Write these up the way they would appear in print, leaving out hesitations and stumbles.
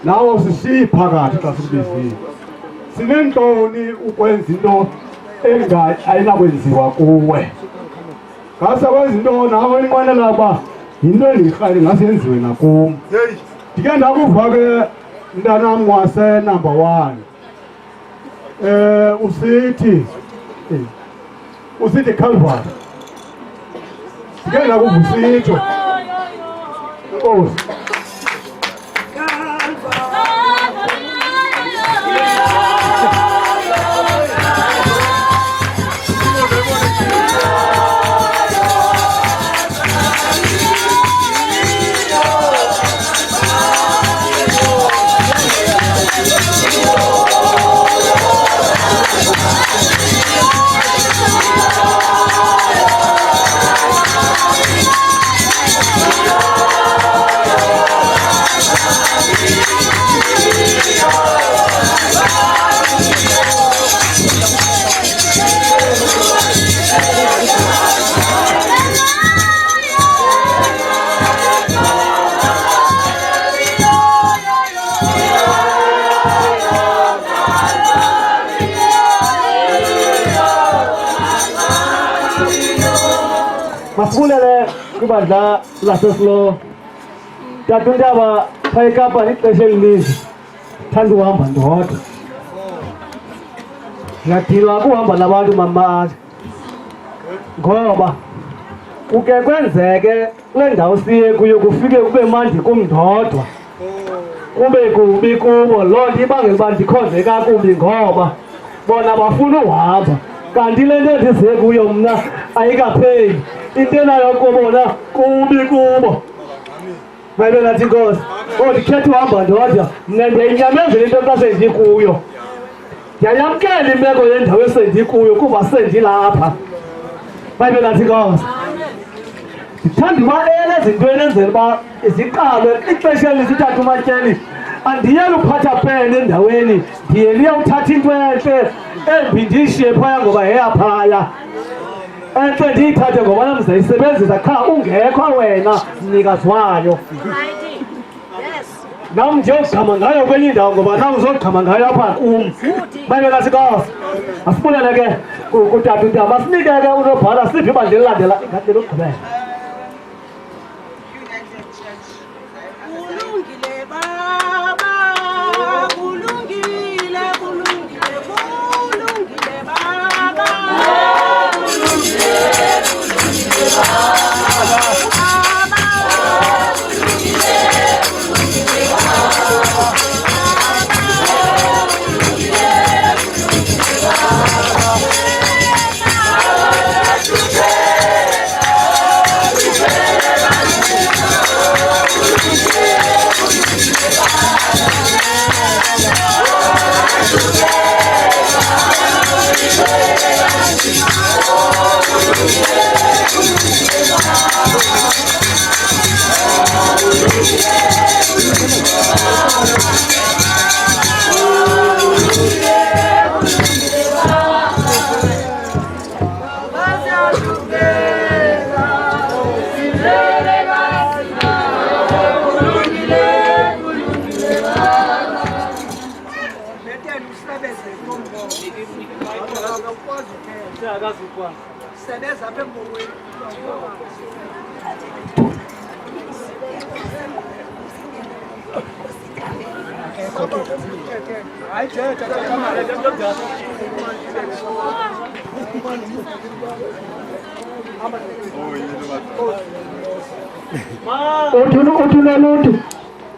nawo sisiphakathi xa sikubizile. Sinentoni ukwenza into ayinakwenziwa kuwe. Ngase kwenza into nawe inqwenela uba yinto endiyikrali ngase yenziwe nakum. Ndike ndakuva ke mntanam wase number 1 usithi Calvary. Ndike ndakuva usitsho. Enkosi. Masibulele kwibandla laseslo. Tatundaba phayekapa ixesha elininzi thanda uhamba ndodwa. Ndiyadinwa kuhamba nabantu mama ngoba kuke kwenzeke kule ndawo siye kuyo kufike kube mandi kum ndodwa. Kube kubi kubo, loo nto ibangela uba ndikhonze kakubi ngoba bona bafuna uhamba. Kanti le nto endize kuyo mna ayikapheli. Into nayo kubona kubi kubo. Mayibe nathi Nkosi. Ndikhetha uhamba ndodwa. Mna ndiyayinyamezela into xa sendikuyo. Ndiyayamkela imeko yendawo esendikuyo kuba sendilapha. Mayibe nathi Nkosi. Ndithanda uba ezintweni enzela uba ziqalwe ixesha elisithatha umatyeli. Andiyeli uphatha pene endaweni, ndiyeli uyawuthatha into entle embi ndiyishiye phaya ngoba yeyaphaya. Entle ndiyithathe ngoba nam ndizayisebenzisa qha ungekho wena mnikazi wayo. Nam ndiyogqama ngayo kwenye indawo ngoba nam uzogqama ngayo apha kum. Mayibe nathi Nkosi. Masibulele ke kutata uNtaba, masinike ke unobhala siphi ibandla elilandela ingathi lokugqibela. Uthuna luntu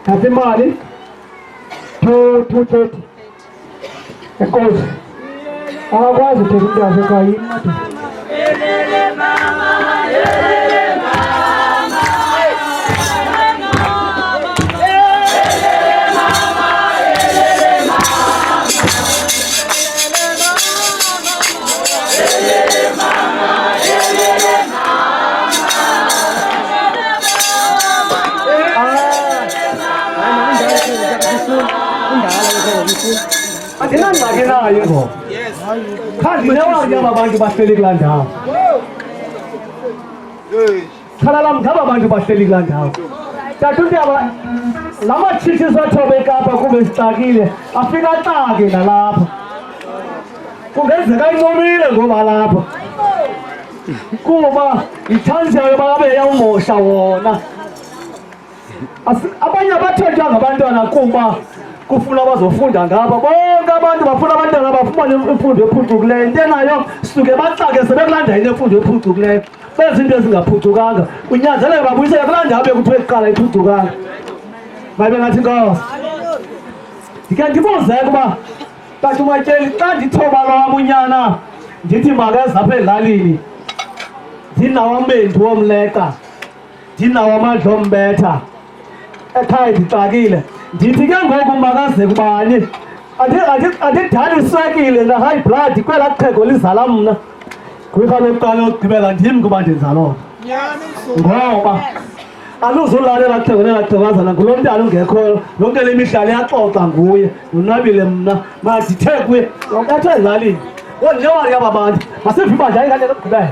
nasemali 230 enkosi akwazi ukuthetha into yasekhaya imati. Yelele mama, yelele mama, yelele mama, yelele mama, yelele mama, yelele mama, yelele andinangxaki nayo ngoba khandinewanye aba bantu bahleli kulaa ndawo. Khala lam ngaba bantu bahleli kulaa ndawo. Tata uNtaba lama chichi sothobeka apha kube sixakile afika xake nalapha kungenzeka incomile ngoba lapha kuba ichansi yayo babe yawumosha wona abanye abathethwa ngabantwana kuba kufuna bazofunda ngaba bonke abantu bafuna abantwana bafumane imfundo ephucukileyo into nayo suke baxake sebekulanda into emfundo ephucukileyo benza into ezingaphucukanga kunyanzeleke babuyisele kulaa ndawo bekuthiwe kuqala iphucukanga babe ngathi Nkosi ndike ndibuze ukuba kanti umatyeli xa ndithoba lwam unyana ndithi makeza apha ezilalini ndinawo amendu womleqa ndinawo amandla ombetha ekhaya ndixakile ndithi ke ngoku makaze kubani andidali iswekile na-high blood kwelaa qhego lizala mna kwikha lokuqala yokugqibela ndim kuba ndenza loo nto ngoba aluzulalela qhego nelaa qhegazana ngulo mntana ungekhoyo yonke le mihla liyaxoxa nguye nonwabile mna mandithe kuye yonkathi ezilalini onewari yaba bantu masive ibandla ayikane lokugqibela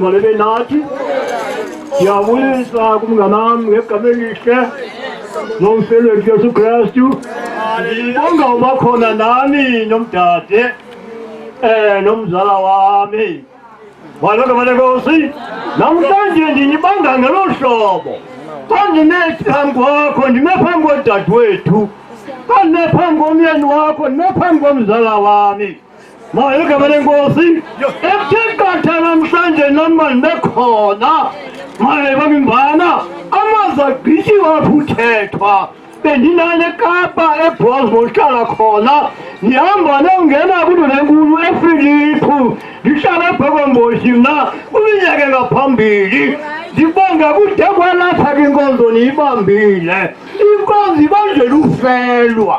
malebe nathi siyabulisa kumnganami ngegama elihle nomfelweni Yesu Kristu ngibonga ubakhona nami nomdade nomzala wami waloko Nkosi namhlanje ndinibanga ngelo hlobo kandinephambi kwakho ndimephambi kwedadewethu kandinephambi komyeni wakho ndimephambi komzala wami Malika Nkosi ekuthe namhlanje noma ndibekhona maye babimbana amaza gqityiwa kuthethwa bendinale Kapa eBosmo ndihlala khona ndihamba nongena kwinto lenkulu eFilipi ndihlala eBhokomboshi mna kwiminyaka ngaphambili ndibonga kude kwalapha kwinkonzo niyibambile inkonzo ibanjela ufelwa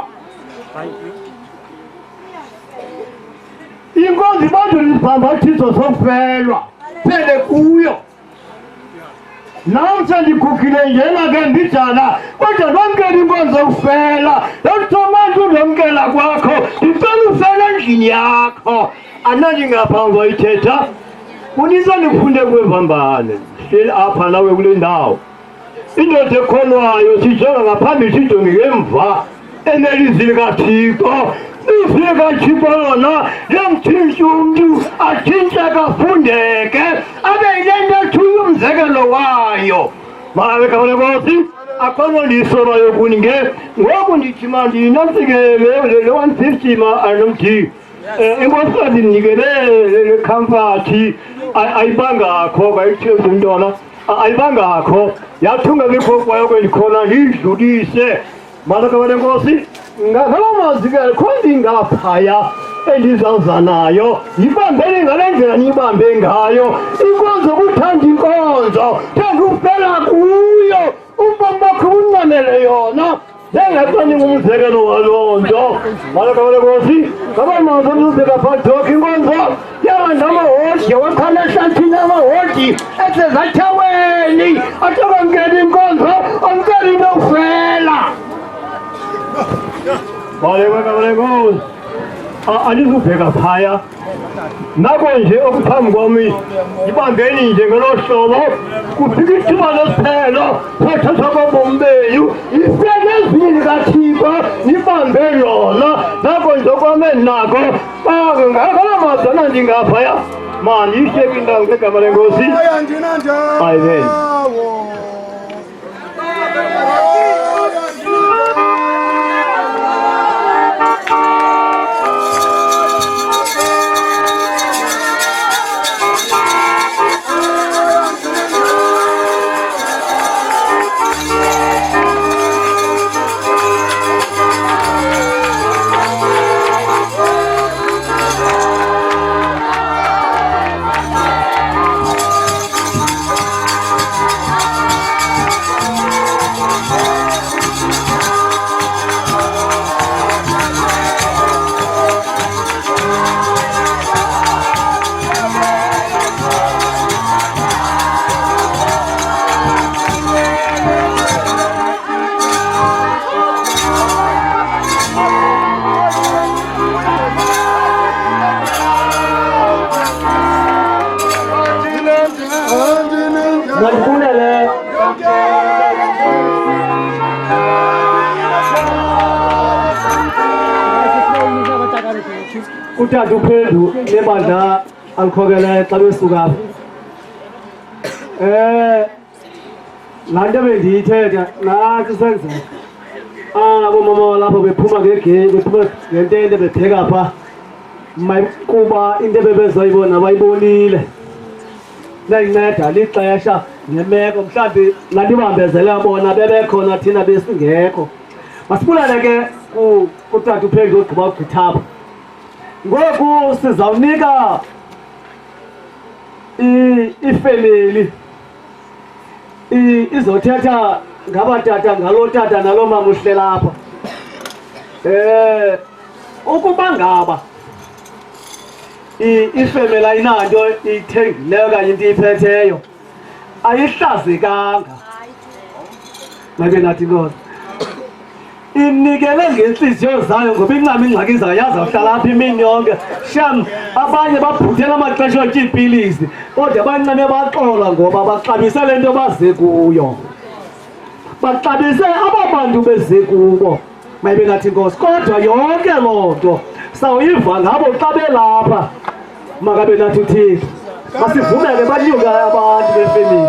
inkonzo ibanjela isibhambathiso sofelwa phele kuyo namhla ndikhukhile njena ke mbijana kodwa ndamkela inkonzo ufela lokuthomanda undomkela kwakho ndicela ufela endlini yakho anandingaphamva ithetha kunisa ndifunde kwevambane hleli apha nawe kule ndawo indoda ekhonwayo sijonga ngaphambili sijonge ngemva enelizwi likaThixo izwi likaThixo lona liyamtshintsha umntu atshintsheke afundeke abe yile nto ethuye umzekelo wayo malika Nkosi akhono ndiyisobayo kuni ngoku ndithi mandinantsikele le 150 anomthi inkosikazi ndinikele khamfathi ayibangakho kwayithiyo zintona ayibangakho yathunga kwikhokwaya kwelikhona ndiyidlulise malakabale nkosi ngakhala mazwi ke khona ngaphaya endizawuza nayo yibambeni ngale ndlela niyibambe ngayo inkonzo kuthanda inkonzo thanda ufela kuyo ubomi bakho uncamele yona njengexani ngumzekelo waloo nto malakabale nkosi ngabanazo ndizubeka phadokho inkonzo yahanda amahodi wakhala ehlathini amahodi esezathaweni athokamkela inkonzo amkela into ufela balekakabalekos andizubheka phaya nako nje okuphambi kwami yibambeni nje ngelo hlobo kufika ithuba lesiphelo sathatha kwabomi benu ifeke ezini kathixo nibambe yona nako nje okwame nako ngakhala mazana ndingaphaya mandiyishiyeke indawo ngegama lenkosi amen. Uthatha uphendu lebandla alikhokele xa besuka laa nto bendiyithetha nantsi senzeka abomama walapho bephuma bephuma ngentente bebheka pha kuba into ebebezoyibona bayibonile ndayinceda lixesha nemeko mhlawumbi landibambezele bona bebekhona thina besingekho masibulale ke kutata uphendu ogqiba ugqithapha ngoku sizawunika ifemeli izothetha ngabatata ngaloo tata naloo mama uhle lapha ukuba ngaba ifemeli ayinanto ithengileyo kanye into iyiphetheyo ayihlazekanga make nathi inkosi inikele ngentliziyo zayo ngoba incama ingxaki zayo yazawuhlala apha imini yonke sham abanye babhuthela amaxesha otya iipilisi kodwa abancame baxola ngoba baxabise le nto baze kuyo baxabise aba bantu beze kubo mayibe nathi inkosi kodwa yonke loo nto sawuyiva ngabo xa belapha makabe nathi uthixo masivumele banyuke abantu befemini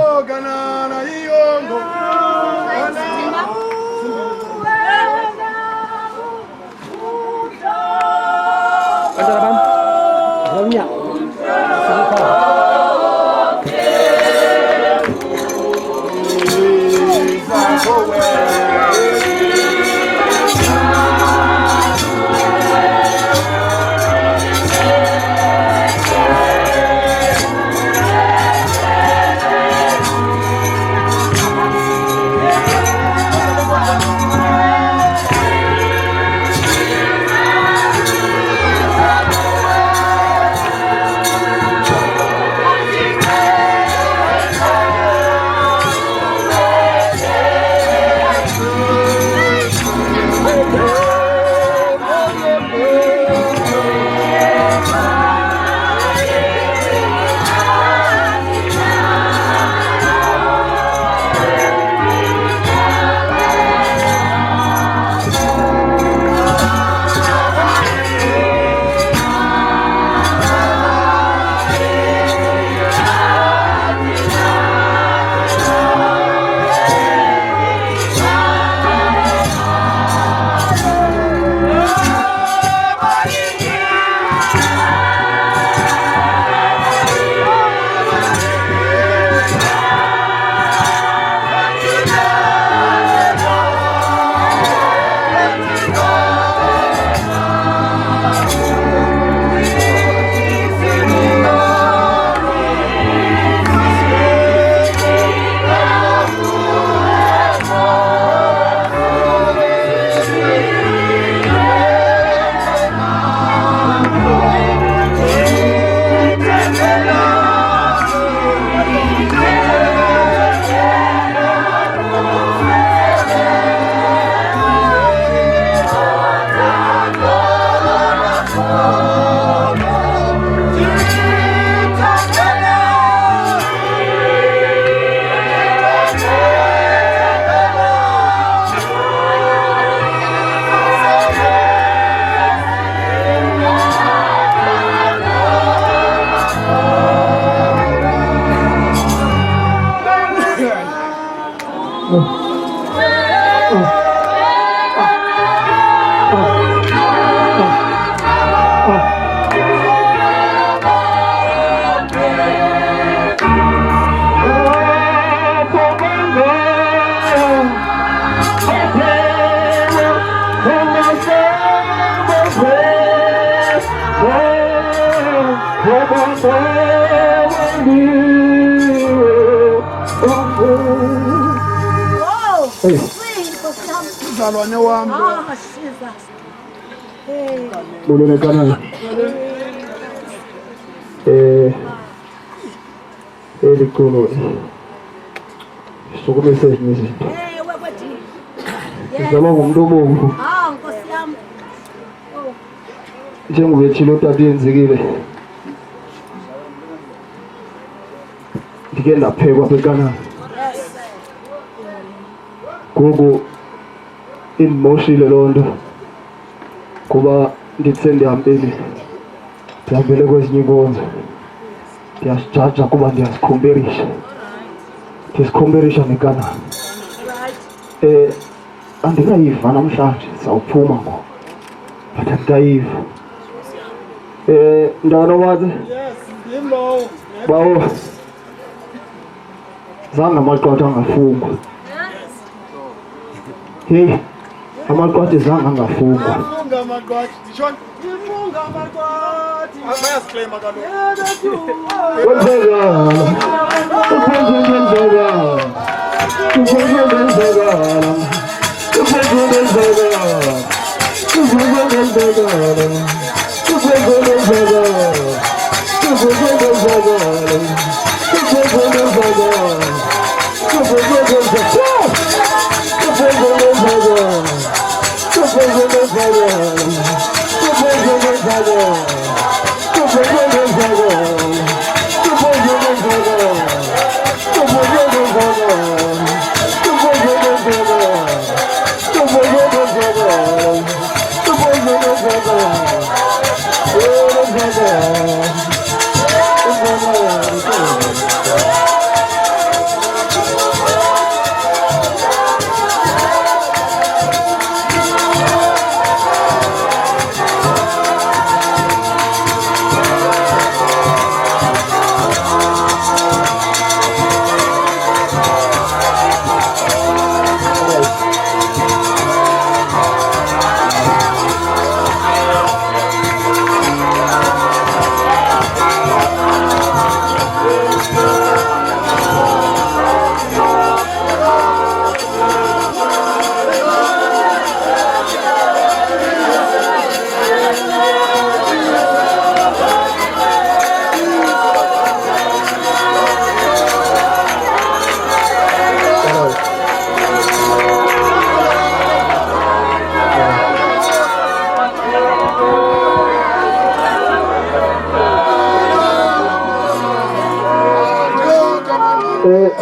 Uzalwane wami. Mulone Kanana. Elikhulu. Sokumese nje. Ngizama ngumuntu obomvu. Nkosi yami. Njengobethile utata yenzekile. Ndike ndaphekwa bekanana. Ngoku indimoshile loo nto kuba ndithe ndihambile ndihambele kwezinye iinkonzo ndiyasijaja kuba ndiyasikhomperisha nekanana. Andikayiva namhlanje sawuphuma ngoku but andikayiva. Ndanomaze bawo zange amaqwathi angafungwa. Hey, amaqwathi zange angafungwa.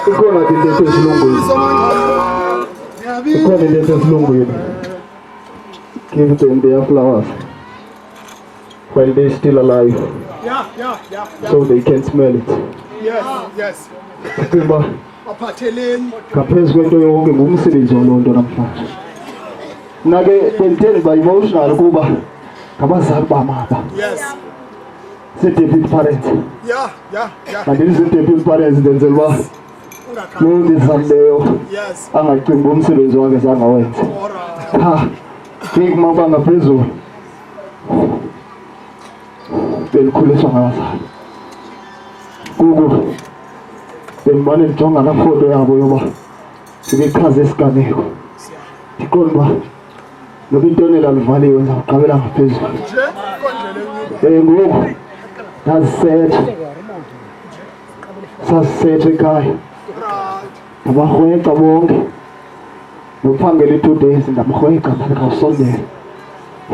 Ikhona into esilungwini. Ikhona into esilungwini. Give them their flowers while they're still alive. So they can smell it. Yes. Kuba Aphatheleni. ngaphezu kwento yonke ngumsebenzi waloo nto namhlanje. Nake benditheni ba-emotional kuba ngabazali bam apha. Yes. See-deeped parents. Yeah. Mandithi see-deeped parents ndenzela uba lo ndizamleyo Yes. angacingi umsebenzi wakhe zangawenza. Ha, ngikuma kuba ngaphezulu belikhuliswa ngabazali. Ngoku bendimane ndijonga laa foto yabo yoba ndibechaze isiganeko. Ndiqonda uba noba intonela livaliwe ndizawuqabela ngaphezulu. Ngoku sasisetha ekhaya ndabarhwexa bonke nokuphangela i-2 days ndabarhwexa ndandikawusondela.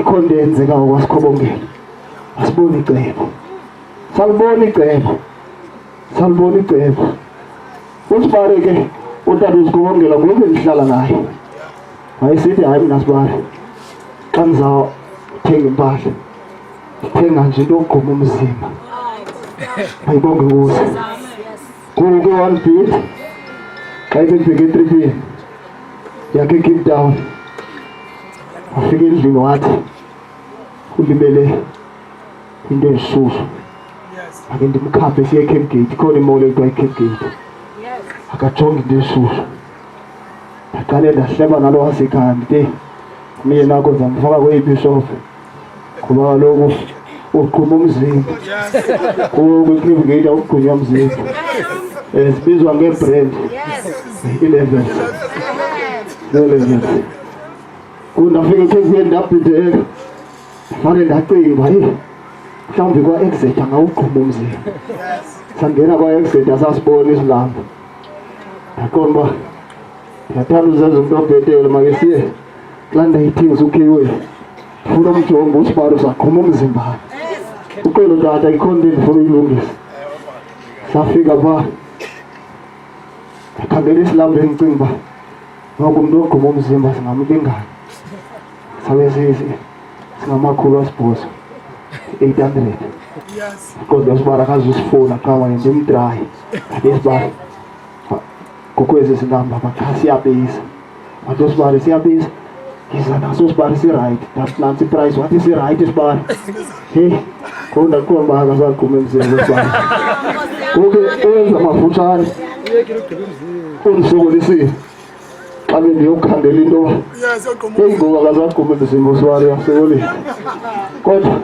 Ikho nto eyenzeka kwaSikhobongela, asiboni icebo, salibona icebo. Usibare ke utata uSikhobongela ngoku endihlala naye wayesithi hayi mina Sibare xa ndizawuthenga impahla ndithenga nje into yokugquma umzimba. Ayibonge kuze ngoku ke 1 bit xa ibebheke etripini yakhe eCape Town wafika endlini wathi ulibele into ezishushu ake ndimkhaphe siye eCape Gate. Ikhona imall ekuthiwa iCape Gate, akajonge into ezishushu. Ndaqale ndahleba nalo wasekhaya ndide miye nako zamfaka kweyiphi ishophu kuba kaloku uqhuma umzimba Yes. ukwikhiphi ngeyinto awugqunywa umzimba sibizwa ngebrand 11 kundafika ekhezweni ndabhideka fane ndacinga mhlawumbi kwa-exit angawugquma umzimba sangena kwa-exit asasibona isilambo ndaqonda uba ndiyathanda uzenza umuntu obhetele make siye xa ndayithingisa ukhiwe funa umjongo usibalo saqhuma umzimba uqelo tata ikhona into endifuna uyilungisa safika pha ndakhangela isilambo endicinga uba noko umntu ogquma umzimba singamlingana sabe singama-800 Yes. kodwa usibara akazusifuna qama ndimdrayi ngadesibara kokwezi sinamba batha siyabiza wathi usibara siyabiza ngiza naso sibara si-right nansi iprice wathi si-right isibara heyi ndaqonda uba akasagqume emzimba wesibara koke owenza amafutshane undisokolisile xa bendiyokukhangela into yoba Yes, you're heyi ngoku akasagqume emzimba wesibara uyasokolisa kodwa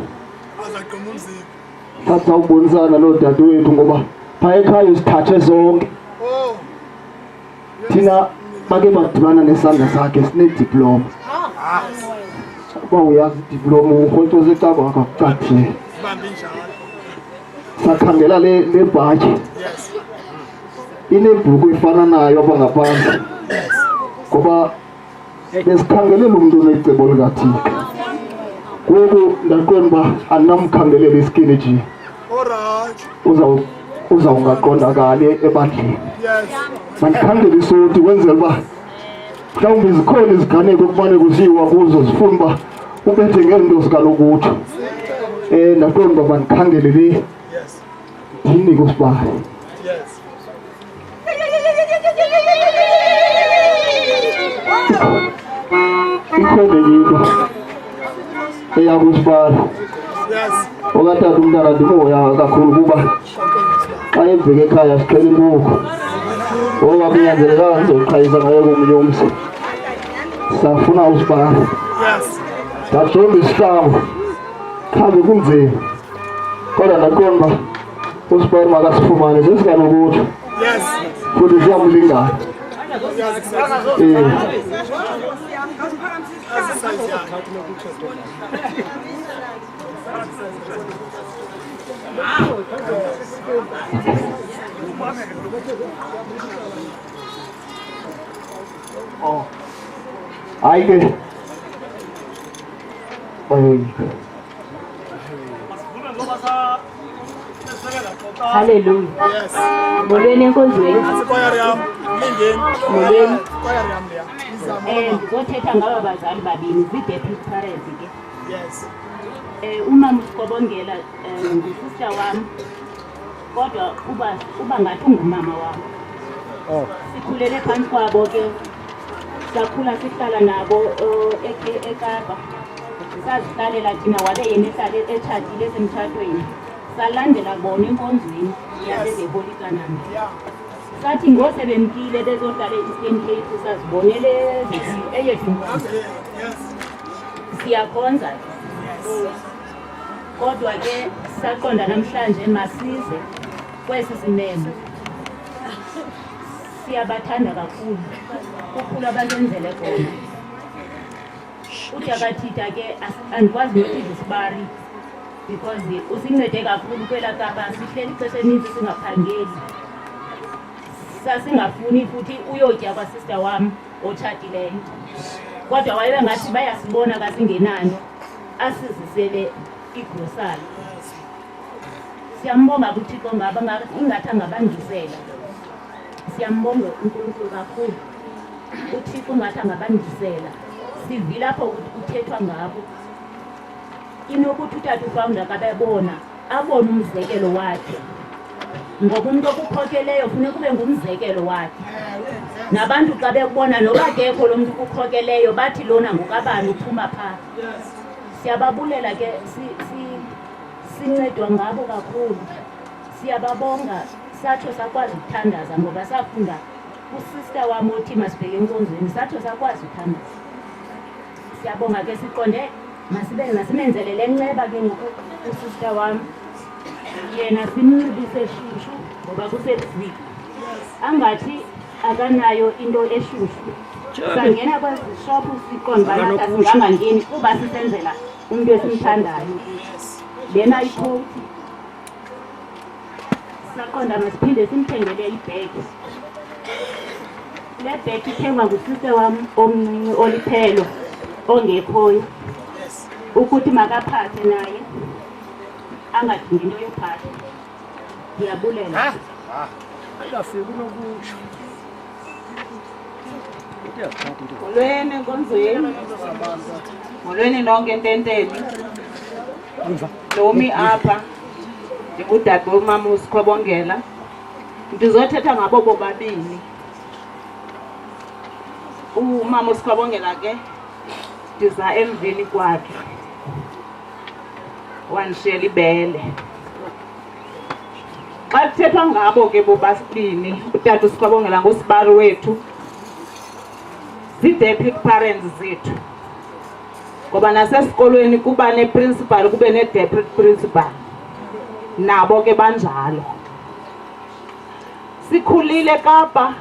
sathi sawubonisana noodadewethu ngoba phaa ekhaya usithathe zonke Oh. thina bake badibana nesandla sakhe sinediploma uba uyazi idiploma urhwetho secaba akakucathile Bambi njalo. sakhangela le bhatyi Yes. inebhuku efana nayo apha ngaphantsi ngoba besikhangelela umntu onecebo likathixo ngoku ndaqonda uba andinamkhangelela iskini Alright. uzawungaqondakali ebandleni Yes. mandikhangela isoti kwenzela uba mhlawumbi zikhona iziganeko kumane kuziwa kuzo zifuna uba ubethe ngezinto zikalokutsho ndaqonda uba mandikhangele le Yes. ndinike usibali Yes. ikhona enye into eyakusibali Yes. okatata umntana ndimoya kakhulu kuba xa ebheke ekhaya sixhela inkukhu ngoba kunyanzelekanga ndizoqhayisa ngayo komnye umzi safuna usibali Yes. ndajonga isihlangu khambe kunzima kodwa ndaqonda uba usibali makasifumane sesikalokutsho Yes. futhi siyamlingana hayi ke bayoyika Hallelujah. Yes. Molweni enkonzweni. Asikwayari yam. Lingeni. Molweni. Kwayari yam leya. Izama. Ndizothetha ngaba bazali babini zii-deputy parents ke. Yes. Umama Sikhobongela ngusista wam kodwa uba ngathi ungumama wam. Sikhulele phantsi kwabo ke sakhula sihlala nabo eKapa. Sazihlalela thina wabe yena ehlala etshatile esemtshatweni. Salandela bona enkonzweni yaseHoly Kanana. Sathi ngosebemkile bezohlala e-Eastern Cape sazibonele eyethu inkonzo. Yes. Siyakhonza kodwa ke saqonda namhlanje masize kwesi simemo. Siyabathanda kakhulu kukhulu abasenzele khona. Utakathitha ke andikwazi nokuthi isibari because usincede kakhulu kwela Kapa sihleli ixesha eninzi singaphangeli. Sasingafuni futhi uyotya kwasista wam otshatileyo. Kodwa wayewe ngathi bayasibona kasingenanto asizisele igrosari. Siyambonga kuThixo ngaba ingathi angabandisela. Siyambonga uNkulunkulu kakhulu. uThixo ungathi angabandisela. Sivile lapho kuthethwa ngabo. Inokuthi utata uFounder kabebona abone umzekelo wakhe. Ngoba umuntu okukhokeleyo ufuna kube ngumzekelo wakhe. Nabantu xa bekubona noba kekho lo muntu ukukhokeleyo bathi lona ngokabani uphuma phaa. Siyababulela ke sincedwa ngabo kakhulu. Siyababonga satsho sakwazi ukuthandaza ngoba safunda usista wami othi masibheke enkonzweni satsho sakwazi ukuthandaza. Siyabonga ke siqonde masimenzele le nceba ke ngoku usista wami yena simnxibise shushu ngoba kusebusika angathi akanayo into eshushu sangena kwezi shophu siqonda banathi asingangangeni kuba sisenzela umuntu esimthandayo lena ikhowuthi saqonda masiphinde simthengele ibhegi le bhegi ithengwa ngusiste wami omncinci oliphelo ongekhoyo ukuthi makaphathe naye angadingi into yophatha ndiyabulela molweni enkonzweni molweni nonke ententeni nomi apha ndingudade womama uSikhobongela ndizothetha ngabo bobabini umama uSikhobongela ke ndiza emveni kwakhe wanishiyela ibele xa kuthethwa ngabo ke bobabini utata uSikhobongela ngusibari wethu zii-deputy parents zethu ngoba nasesikolweni kuba ne-principal kube ne-deputy principal nabo ke banjalo sikhulile Kapa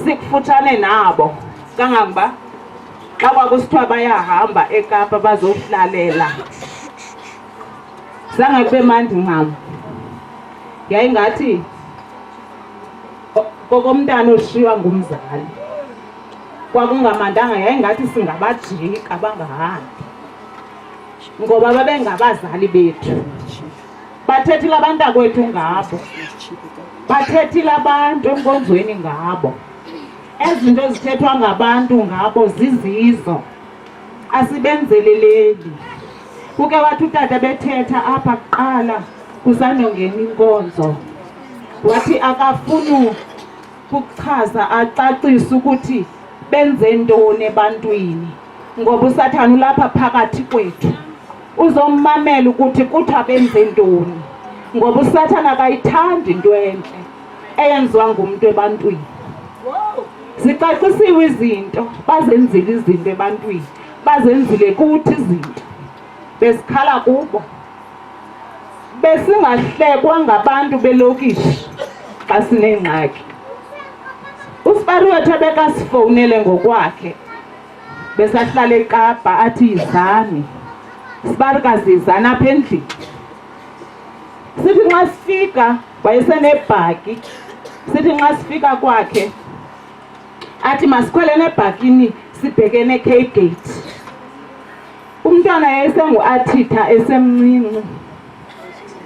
sikufutshane nabo kangangoba xa kwakusithiwa bayahamba eKapa bazohlalela zange kube mandi ncam yayingathi kokomntana oshiywa ngumzali kwakungamandanga yayingathi singabajika bangahambi ngoba babengabazali bethu bathethile abantakwethu ngabo bathethile abantu enkonzweni ngabo ezinto ezithethwa ngabantu ngabo zizizo asibenzeleleli kuke wathi utata bethetha apha kuqala kusandongena inkonzo wathi akafuni ukuchaza acacise ukuthi benze ntoni ebantwini ngoba usathana ulapha phakathi kwethu uzommamela ukuthi kuthiwa benze ntoni ngoba usathana akayithandi into entle eyenziwa ngumuntu ebantwini zicacisiwe izinto bazenzile izinto ebantwini bazenzile kuthi izinto besikhala kubo besingahlekwa ngabantu belokishi xa sinengxaki usibari wethu ebekasifowunele ngokwakhe besahlala eKapa athi yizani sibari kazizani apha endlini sithi nxa sifika wayesenebhaki sithi nxa sifika kwakhe athi masikhwele nebhakini sibhekene Cape Gate umntwana yayisengu-Athitha esemncinci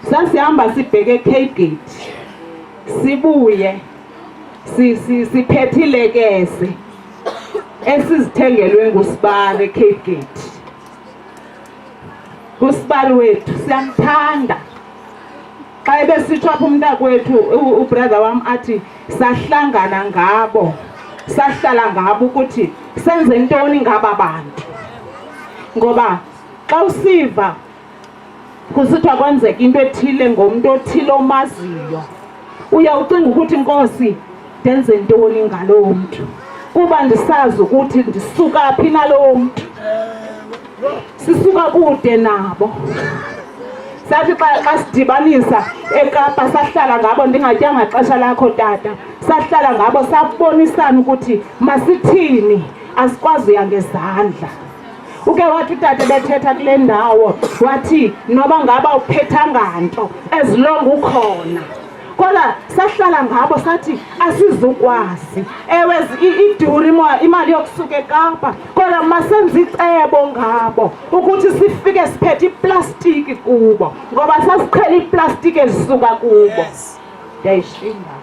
sasihamba sibheke Cape Gate sibuye siphethe ilekese esizithengelwe ngusibari Cape Gate usibari wethu siyamthanda xa ebesitsho apha umntakwethu ubrother wam athi sahlangana ngabo sahlala ngabo ukuthi senze ntoni ngaba bantu ngoba xa usiva kusithiwa kwenzeka into ethile ngomntu othile omaziyo uyawucinga ukuthi Nkosi ndenze ntoni ngaloo mntu kuba ndisazi ukuthi ndisuka phi naloo mntu sisuka kude nabo sathi xa sidibanisa eKapa sahlala ngabo ndingatyanga xesha lakho tata sahlala ngabo sabonisana ukuthi masithini asikwazi uya ngezandla uke wathi utata bethetha kule ndawo wathi noba ngaba uphethanga nto ezilonga ukhona kodwa sahlala ngabo sathi asizukwazi ewe iduri imali yokusuka eKapa kodwa masenze icebo ngabo ukuthi sifike siphethe iplastiki kubo ngoba sasiqhela iplastiki ezisuka kubo ndiyayishinga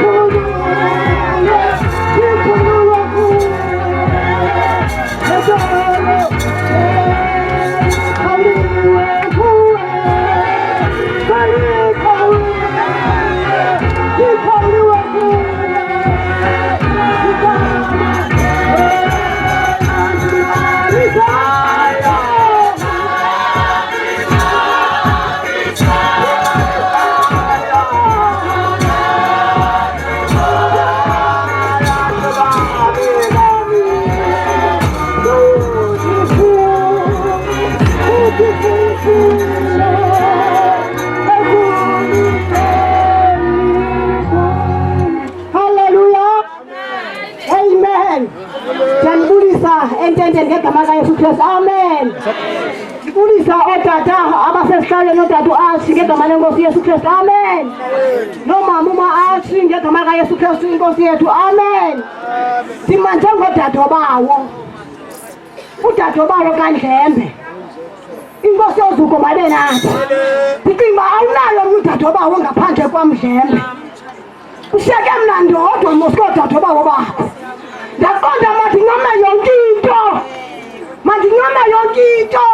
Hallelujah. Hallelujah. Amen. Janibulisa entendeni ngegama kaYesu Kristu. Amen. Ndibulisa otata abasesikaleni otata uAshi ngegama lenkosi Yesu Kristu. Amen. Nomama uMaashi ngegama kaYesu Kristu inkosi yethu. Amen. Simanje ngodade bawo. Udade bawo kaNdlembe. Inkosi yozuko mabe nathi. Ndicinga awunayo udade bawo ngaphandle kwaMdlembe. Ushiyeke mna ndodwa mosikudade bawo bakho. Ndaqonda mandincome yonke into. Mandincome yonke into.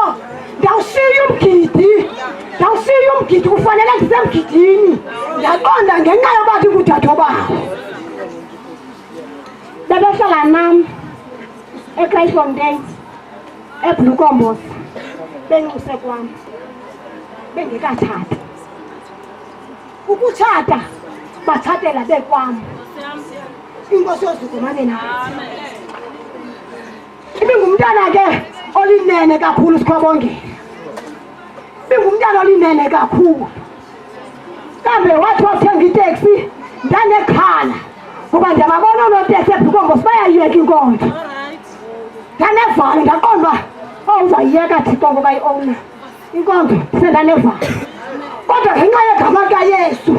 Ndawushiya umgidi kufanele ndisemgidini. Ndaqonda ngenxa yoba ndingudade bawo. Bebehlala nam eKruisfontein eBluekombo's benxuse kwam bengekatshata. Ukutshata batshatela bekwam. Inkosi yozuko mabe nathi. Ibingumntana ke olinene kakhulu Sikhobongela. Ibingumntana olinene kakhulu. Kambe wathi wathenga iteksi ndanekhala ngoba ndiyababona oonoteksi eBluekombo's bayayiyeka inkonzo. Ndanevalo ndaqonda uzayiyeka Thixo ngoba i-owner inkonzo sendanevalo. Kodwa ngenxa yegama kaYesu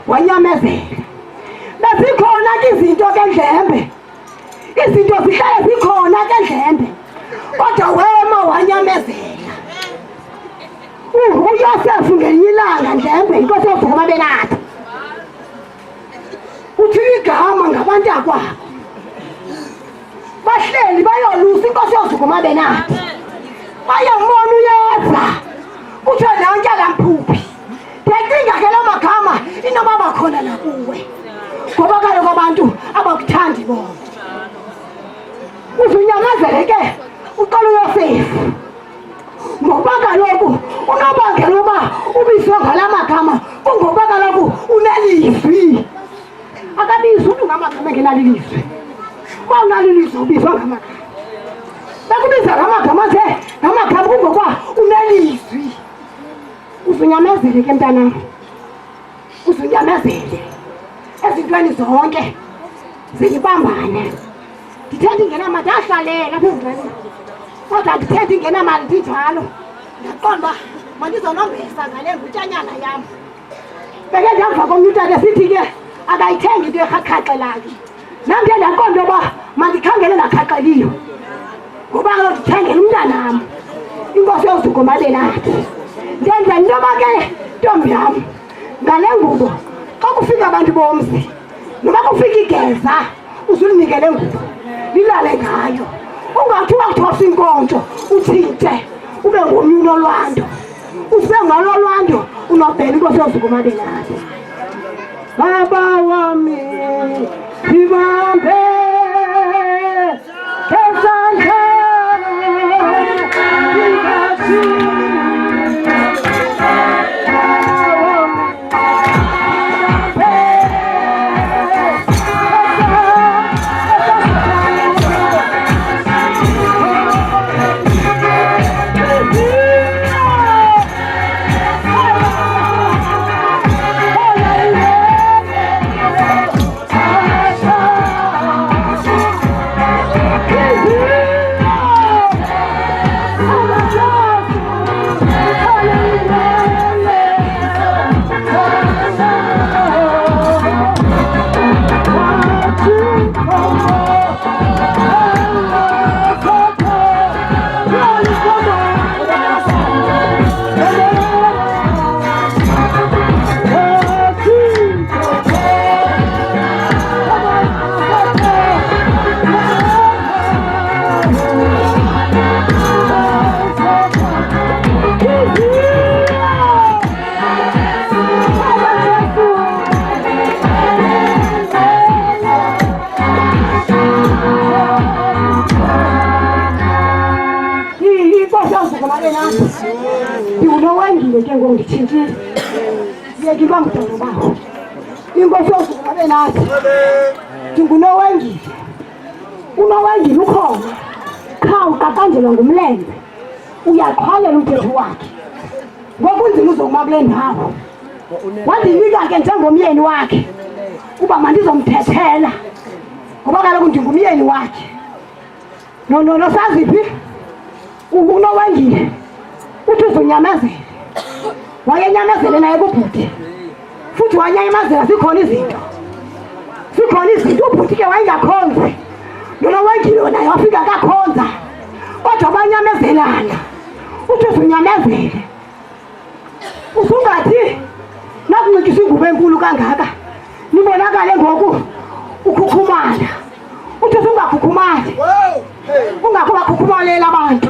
wanyamezela. Bezikhona ke izinto ke Ndlembe. Izinto zihlale zikhona ke Ndlembe. Kodwa wema wanyamezela. uYosefu ngelinye ilanga Ndlembe inkosi yozuko mabe nathi. Uthi igama ngabantakwabo. Bahleli bayolusa inkosi yozuko mabe nathi. Bayambona uyeza. Kuthiwe nanke akamphuphi. Ndiyacinga ke la magama inoba bakhona nakuwe. Ngoba kaloku abantu abakuthandi bona. Uzunyamezele ke uqala uYosefu. Ngoba kaloku unobangela uba ubizwe ngala magama kungoba kaloku unelizwi. Akabizwa umntu ngamagama engenalilizwi. Uba unalilizwi ubizwa ngamagama. Bakubiza ngamagama nje ngamagama kungoba unelizwi. Uzunyamezele ke mntanam. Uzunyamezele. Ezintweni zonke ziyibambane. Ndithethe ingenamali ndahlalela apha ezintweni. Kodwa ndithethe ingenamali ndinjalo. Ndaqonda uba mandizonombesa ngale ngutshanyana yam. Beke ndamva komnye utata sithi ke akayithengi into erhaqhaxelayo. Nam ke ndaqonda uba mandikhangele ngakhaxeliyo. Ngoba kaloku ndithengele umntanam. Inkosi yozuko mabe nathi. Ndenza into yoba ke ntombi yam ngale ngubo xa kufika abantu bomzi noba kufika igeza uzulinike le ngubo lilale ngayo. Ungathi wakuthosa inkonzo uthinte ube ngomnye unolwando. Ube ngalolwando unobhela inkosi yozuko mabe nathi. Baba wami ibambe kesandla Ndiwunowangile ke ngoku nditshintshile. Ndiyekilwa ngudade bawo. Inkosi yozuko mabe nathi. Ndingunowangile. Unowangile ukhona. Qha uqaqanjelwa ngumlenze. uyaqhwalela umthetho wakhe ngokunzima uzokuma kule ndawo wandinika ke njengomyeni wakhe uba mandizomthethela ngoba kaloku ndingumyeni wakhe nosaziphi unowengile uthi uzonyamezele wayenyamezele naye kubhuti futhi wanyamezela zikhona izinto ubhuti ke wayengakhonzi nonowengile naye wafika kakhonza kodwa banyamezelana uthi uzunyamezele usungathi nakuncikisa ingubo enkulu kangaka nibonakale ngoku ukhukhumala uthi usungakhukhumali ungakhukhumalelela abantu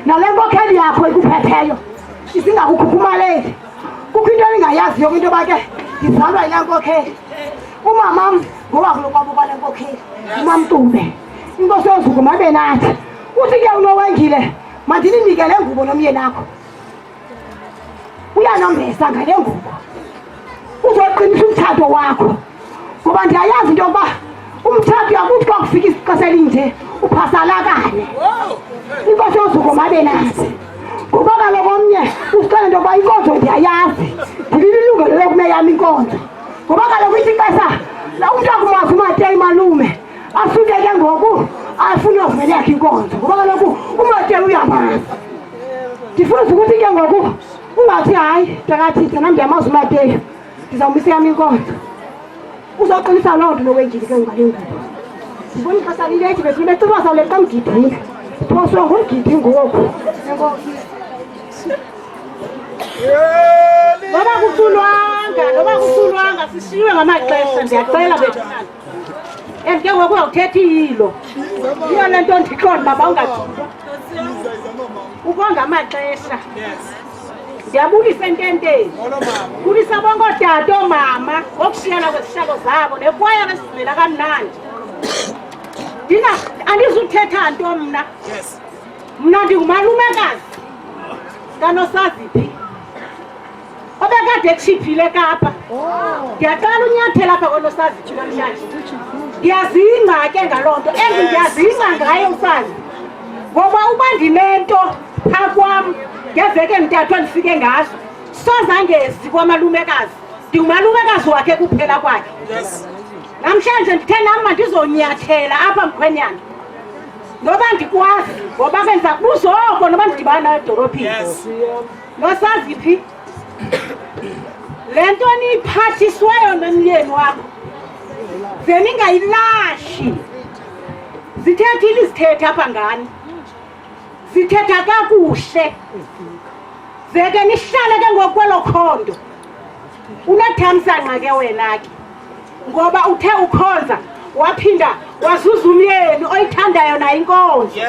nale nkokheli yakho ikuphetheyo isingakukhukumaleli kukho into engayaziyo kwinto yoba ke ndizalwa yilaa nkokheli umamam ngowakulokwabo kwale nkokheli umamtumbe inkosi yozuku mabe nathi uthi ke unowengile mandininike le ngubo nomyeni akho uyanombesa ngale ngubo uzoqinisa umtshato wakho ngoba ndiyayazi into yokuba umtshato yakuthi kwakufika ixesha elinje uphasalakane inkosi yozuku mabe nathi ngoba kaloku omnye usixele into yokuba inkonzo ndiyayazi ndilililungelo lokume yam inkonzo ngoba kaloku ithi ixesha la umntu akumazi umateyi malume asuke ke ngoku afune uvelekha inkonzo ngoba kaloku umateyi uyamazi ndifuna ukuthi ke ngoku ungathi hayi ndakathitha nam ndiyamazi umateyi ndizawumisa yam inkonzo uzoqinisa loo nto nowengile ke ngale ngubo ndibona ixesha lilethi bethu becibasa le xa mgidini phoswe ngumgidi ngoku noba kuculwanga sishiywe ngamaxesha ndiyacela bethana and ke ngoku uyawuthetha iyilo yiyo le nto ndiqonda baba ungajulwa ukonga amaxesha ndiyabulisa ententeni bulisa bonke ootata oomama ngokushiyana kwezishalo zabo nekwaya lesivela kamnandi andizuthetha nto mna ndingumalumekazi kanosaziphi obekade etshiphile kapa ndiyaqala unyathela apha konosaziphi namhlanje ndiyazingca ke ngaloo nto ndiyazingca ngayo usazi ngoba uba ndinento phaa kwam ngeveke ntathu ndifike ngazo sozangezi kwamalumekazi ndingumalumekazi wakhe kuphela kwakhe namhlanje ndithe nam mandizonyathela apha mkhwenyana noba ndikwazi ngoba kenza kuzoko noba ndidibana nayo edolophini nosaziphi le nto niyiphathisweyo nomyeni wakho ze ningayilahli zithethile izithethe apha ngani zithetha kakuhle zeke nihlale ke ngokwelo khondo unethamsanqa ke wena ke ngoba uthe ukhonza waphinda wazuza umyeni oyithandayo nayo inkonzo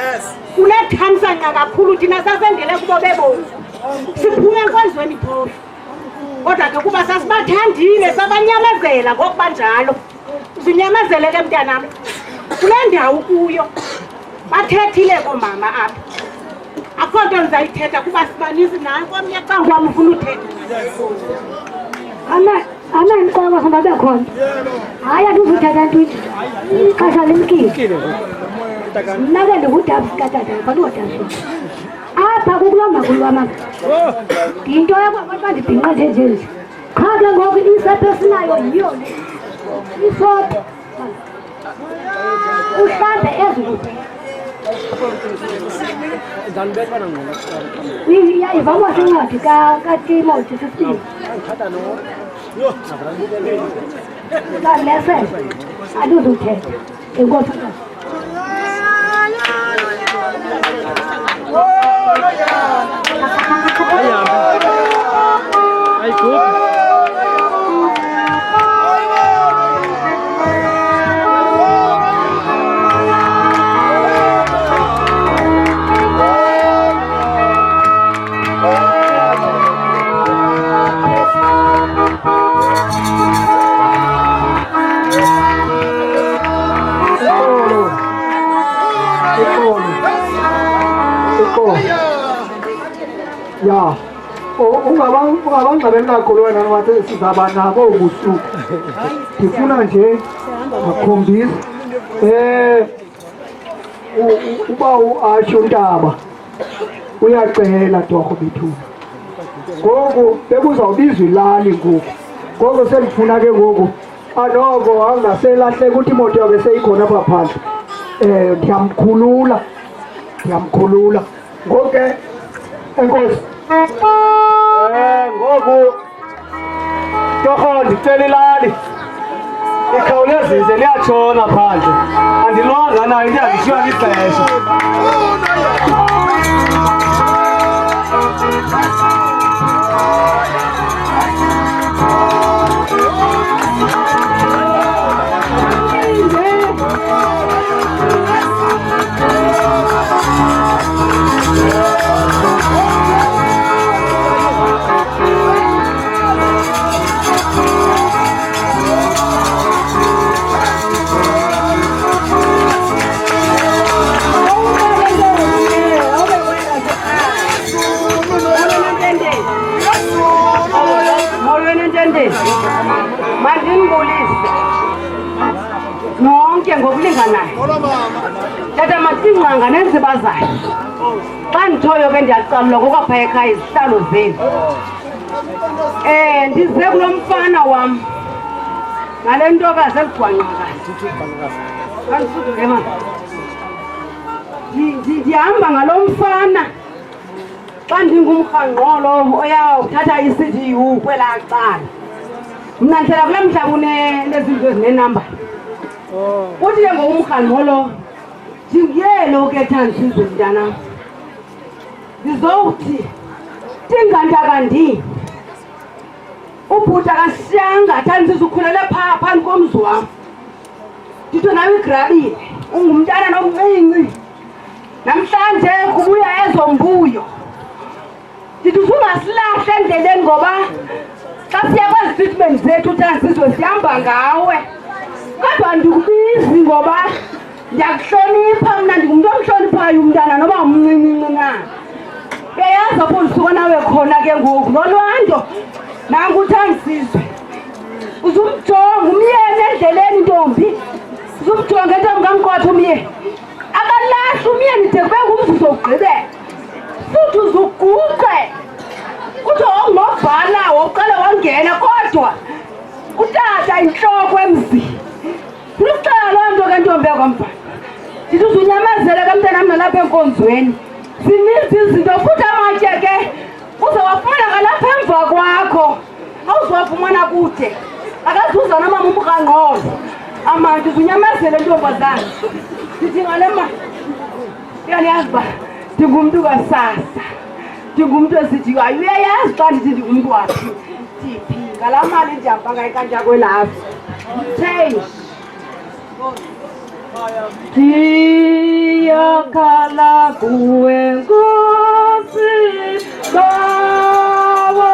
unethamsanqa kakhulu thina sasendele kubo bebomvu siphume enkonzweni phofu kodwa ke kuba sasibathandile sabanyamezela ngokuba njalo uzinyamezele ke mntanam kule ndawo kuyo bathethile koomama apha akho nto ndizayithetha kuba sibaninzi nakomnye xa kwam ufuna uthetha amen kwaba singabe khona hayi andizuthetha ntwiti xesha limkile mna ke ndingudabsi katata kwandigodabsi apha kukulamba kulwamama yinto yakwabantu bandibhinqethe njenje qha ke ngoku isepho esinayo yiyo le isopo uhlambe ezikude ivamo sencwadi katimoti 15 kalese andizuthetha enkosi ya ungabangxabeni kakhulu wena nomathi sizaba nabo ubusuku ndifuna nje akhombisa uba uAsho Ntaba uyacela torho bethu ngoku bekuzawubizwa ilali ngoku selifuna ke ngoku anoko angaselahleka ukuthi imoto yakhe seyikhona apha phandle ndiyamkhulula ngoku ke enkosi ngoku torho ndicela ilali ikhawulezise liyatshona phandle andilwanga nayo ndiyandishiywa lixesha mandinibulise nonke ngokulinganayo tata matingqanga nenzibazayo xa ndithoyo ke ndiyacalula kokwapha ekhaya izihlalo zenu ndize kulo mfana wam ngale ntokazi eligwangqakazi ndihamba ngalo mfana xa ndingumrhanqolo oyawuthatha i-CDU kwelaa cala mna ndihlala kula mhlaba nezinto ezinenambala uthi ke ngokumrhanqolo ndingiyelo ke thandisizwe mntanam ndizowuthi tingantakandini ubhuti akasiyanga thandisizwe ukhulele phaa phambi komzi wam nditho nawe igrabile ungumntana nomncinci namhlanje kubuya ezombuyo ndithi usungasilahle endleleni ngoba xa siya kwezi treatment zethu thandisizwe sihamba ngawe kodwa ndikubizi ngoba ndiyakuhlonipha mna ndingumntu omhloniphayo umntana noba umncinci na uyayazi apho ndisuka nawe khona ke ngoku nolwando nangu uthandisizwe uzumjonga umyeni endleleni ntombi uzumjonga entombi kamqwatha umyeni akalahle umyeni de kube ngumzuzu wokugqibela futhi uzuguqe uthi ongobhala woqale wangena kodwa utata inhloko emzini luxela loo nto ke ntombi yakwamfana ndithi uzunyamezele kamntanam nalapha enkonzweni zininzi izinto futhi amatye ke uzawafumana ngalapha emva kwakho awuzowafumana kude akazuza nomama umrhanqolo amantu uzunyamezele ntombazana ndithi ngale mali uyaliyazi uba ndingumntu kasasa ndingumntu esithi ayo uyayazi xa ndithi ndingumntu waphi tiphi ngalaa mali ndihamba ngayo kanja kwelazo change ndiyakhala kuwe nkosi bawo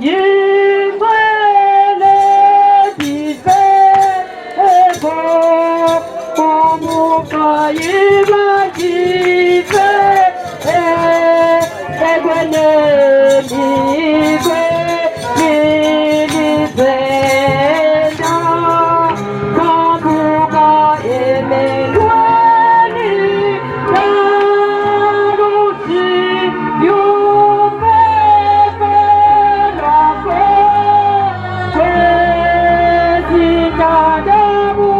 yingcwele ndifeko umuqayiba ndife ekweneni kwe nilizenda kabuka emelweni naluthi yufefelwa kwezitadabu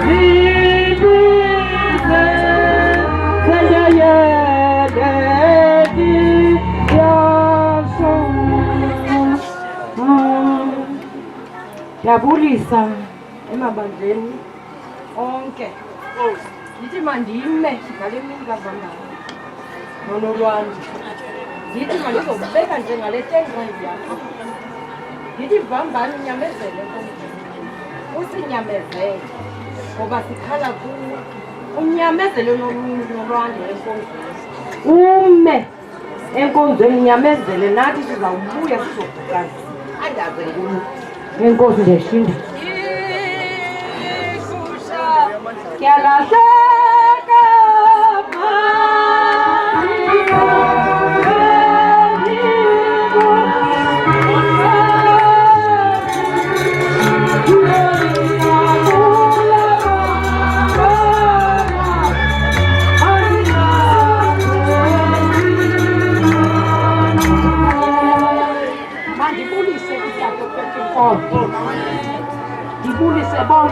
zibize sendayeleti yaso ndiyabulisa emabandleni onke ndithi mandime ngale mini kavangana nonolwami ndithi mandizobeka njengale 10 rand yakho ndithi vambani unyamezele enkonzweni usinyamezele ngoba sikhala kuwe unyamezele nolwandle enkonzweni ume enkonzweni unyamezele nathi sizawubuya sizokukazi andaze kuyo enkosi ndiyashinda kyalahleka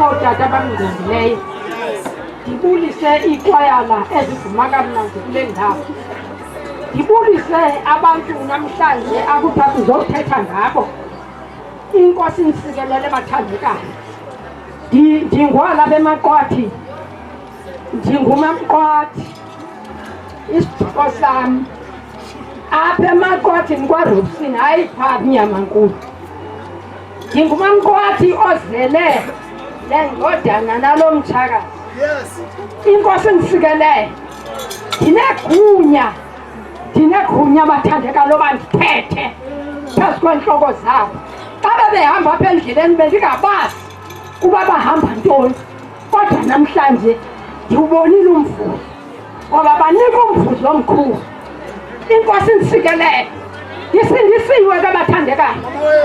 ootata abangqongileyo, ndibulise iikwayala ezivuma kamnandi kule ndawo, ndibulise abantu namhlanje akuthiwa sizothetha ngabo. Inkosi ndisikelele bathandekayo, ndingwala bemaqwathi, ndingumaqwathi, isithuko sam apha emaqwathini kwaRobson, hayi phaa Nyamankulu. Ndingumamqwathi ozele le ndodana nalo mtshakazi. Inkosi ndisikeleyo, ndinegunya bathandeka loba ndithethe phezu kweentloko zabo. Xa bebehamba apha endleleni bendingabazi uba bahamba ntoni, kodwa namhlanje ndiwubonile umvuzo, ngoba banika umvuzo omkhulu. Inkosi ndisikeleyo, ndisindisiwe ke bathandekayo,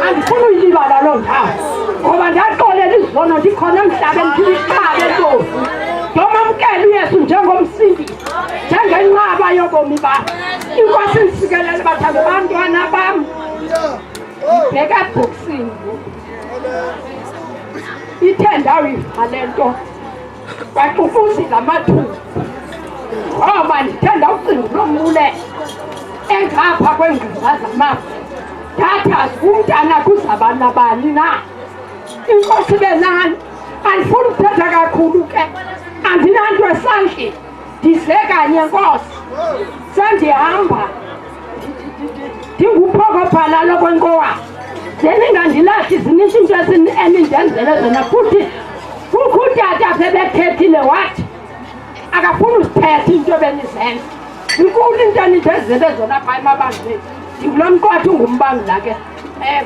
andifuni uyilibala loo ndawo, ngoba ndaxolela izono ndikhona emhlabeni ndiliqabe ntofu. Ndomamkela uYesu njengomsindisi, njengenqaba yobomi bam. Inkosi ndisikeleyo bathanda bantwana bam, ndibheka ebhoksini ithe ndawiva le nto baxufuzile amathuba, ngoba ndithe ndawucinga ulo mbulelo engapha kweengcinga zamafa, ndathi umntana kuzaba nabani na. Inkosi benani, andifuni ukuthetha kakhulu ke, andinanto esandleni, ndize kanye Nkosi, sendihamba ndinguphokophala lokwenkowazi. Zeningandilahli, zininzi into enindenzele zona, futhi kukho utata apha ebethethile wathi akafuni uzithetha into ebenizenza. Inkulu into enindenzele zona phaa emabandleni. Ndingulo mqwathi ungumbangela ke,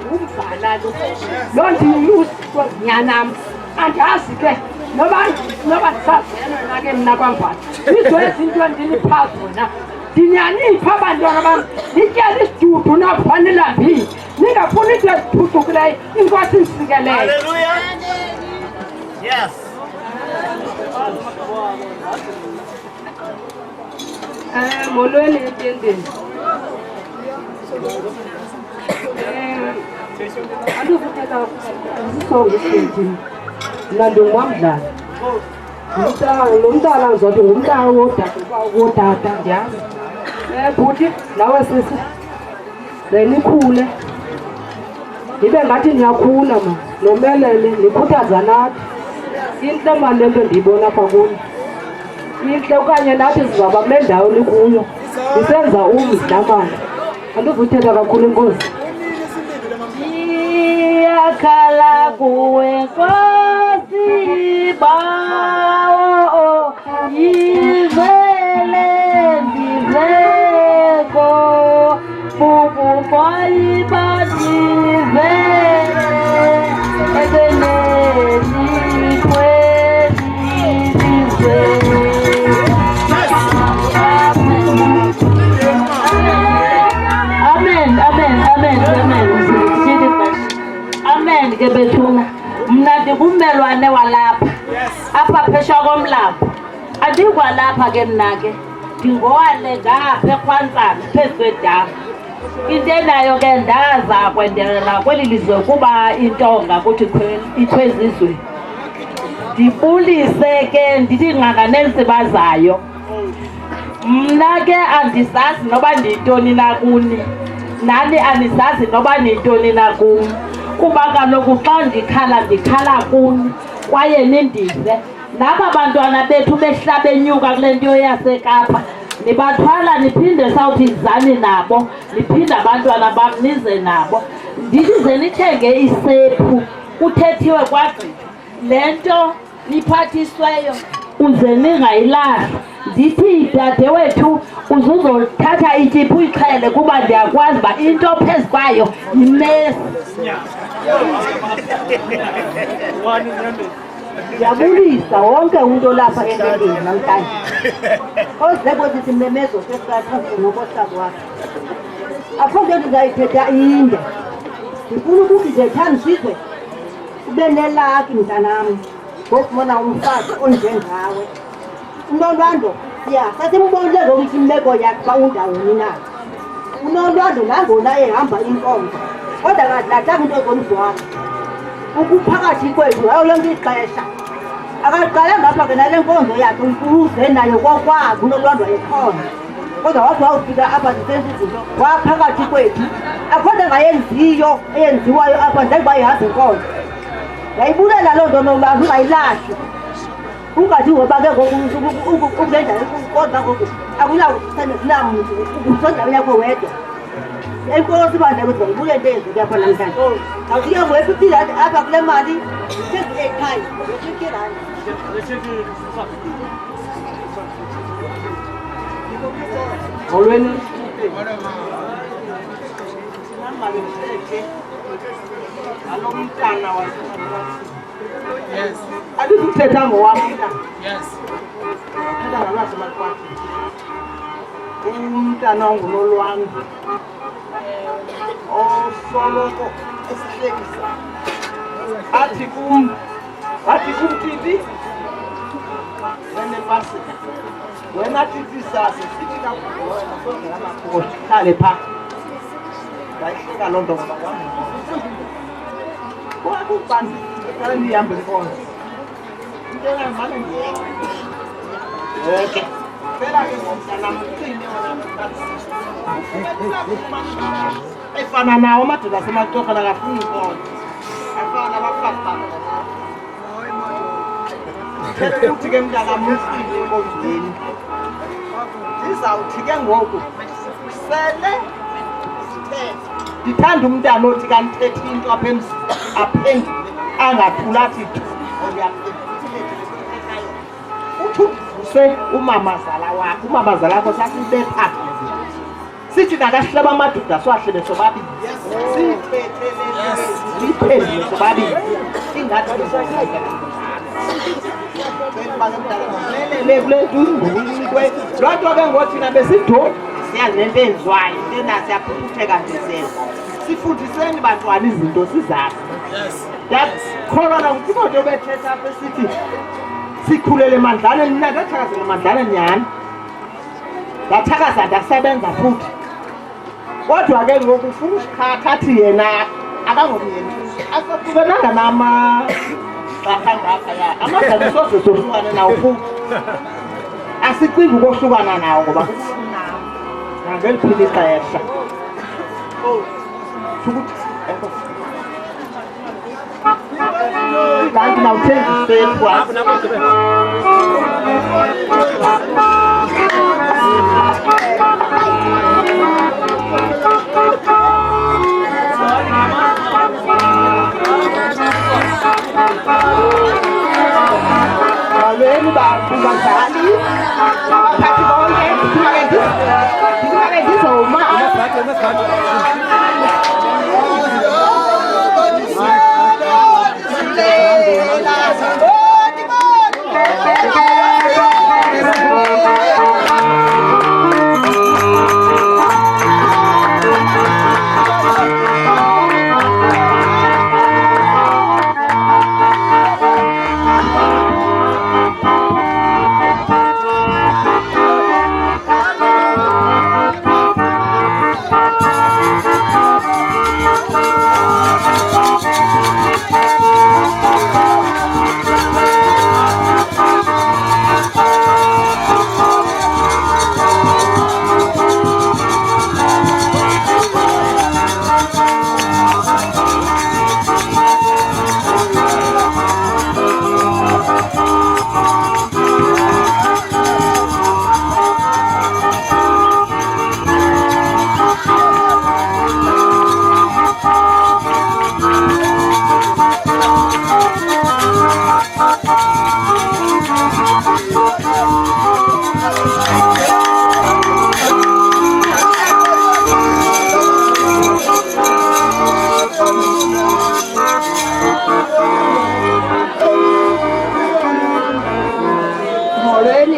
ngumvala lo, loo ndiyusikonyanam. Andazi ke noba ndisazena ke mna kwamvana, izo ezinto endinipha zona ndinyanipha abantwana bam, nityela isidudu nakufanela mbi, ningafuni into eziphucukileyo. Inkosi ndisikeleyo. Hallelujah. Yes. Molweni entendeni. Andikuthetha isisongo isithini, mna ndingumamdlalo. Lo mntana ndizothi ngumntana wotata, ndiyazi. Bhuti nawe sisi, benikhule ndibe ngathi niyakhula ma, nomelele nikhuthaza nathi. Intle mani le nto ndiyibona apha kuni, intle. Okanye nathi sizawuba kule ndawo nikuyo ndisenza umdla mani. Andizuthetha kakhulu Nkosi. Iyakhala kuwe Nkosi bawo, yizele ndizeko, bububoyi badizele, ebeneni kweli dizele. Amen, amen, amen, amen. Amen ke bethuna. Mna ndingummelwane walapha, apha phesha komlambo. Andikwalapha ke mna ke, ndingowale ngapha eKwantsana phezu kwedama. Into enayo ke ndaza kwendelela kweli lizwe kuba intonga kuthi ikhwezizwe. Ndibulise ke ndithi nqanganenzi bazayo. Mna ke andisazi noba ndiyintoni na kuni, nani anisazi noba niyintoni na kuni, kuba kaloku xa ndikhala kuni kwaye nindive. Naba bantwana bethu behla benyuka kule nto yaseKapa, nibathwala niphinde sawuthi zani nabo, niphinde abantwana bam nize nabo. Ndithi ze nithenge isephu, kuthethiwe kwagqitha le nto niphathisweyo uze ningayilahli. Ndithi dade wethu uzuzothatha ityipu uyixhele, kuba ndiyakwazi uba into phezu kwayo yimesi. Ndiyabulisa wonke umntu olapha entendeni namhlanje. Ozeko sithi mnemezo sesathathu ngokosazi wakhe. Akho nto ndizayithetha inde. Ndifuna ukuthi nje thandisizwe ube nelaki mntanam ngokufumana umfazi onjengawe. Unolwando, sasimbonile lo mntu imeko yakhe uba undawoni na. Unolwando nangona ehamba inkonzo, kodwa kazilathanga into zomzwalo. Ukuphakathi kwethu ngayo lonke ixesha makaqale ngapha ke nale nkonzo yakhe ukuze nayo kwakwazi unolwandwa ekhona kodwa wathi wawufika apha zisenza izinto waphakathi kwethu akho nto engayenziyo eyenziwayo apha njengoba ihazi inkonzo yayibulela loo nto nolwazi ungayilahli ungathi ngoba ke ngoku ukulenza inkonzo ngoku akunamuntu usondaweni yakho wedwa enkosi bandla ukuthi ngibule into eyenzeke apha namhlanje awufike ngo-50 rand apha kule mali 58 times 50 rand molweni alo mntana yes andizuthetha ngowam yes uthetha ngalwasemaqwathi umntana ongunolwandle osoloko esihlekisa athi kum titi wenepasika wena titi sase sithi kakhulu hlale phaa ndayihleka loo nto ngoba kwakubani eqale ndihambe inkonzo into engamane okay phela ke ngomntanam ucine efana nawo amadoda asemacoka nakafuna inkonzo afana nabafazi bakho uthi ke mntanam ufile enkonzweni ndizawuthi ke ngoku sele ndithanda umntana othi kanithethe into aphendule angathulathi uthi uvuse umamazala wakho umamazala wakho sasibetha sithi nakasihlaba amadoda siwahlebe sobabili siphendule sobabili ingathi lele kule nto ungulikwe loo nto ke ngothina besidoni siyazi nento enziwayo intena siyaphuphetheka ndizela sifundiseni bantwana izinto sizazi ndakholana ukuthi imoto bethetha apha esithi sikhulele mandlane mna ndathakazela mandlane nyhani ndathakaza ndasebenza futhi kodwa ke ngoku ufuna usikhatha athi yena akangomyeni asakubenanga namaqakangaka ya amadlane soze sohlukane nawo futhi asicingi ukohlukana nawo ngoba kufunam nangeliphila ixesha Like now, take the same one.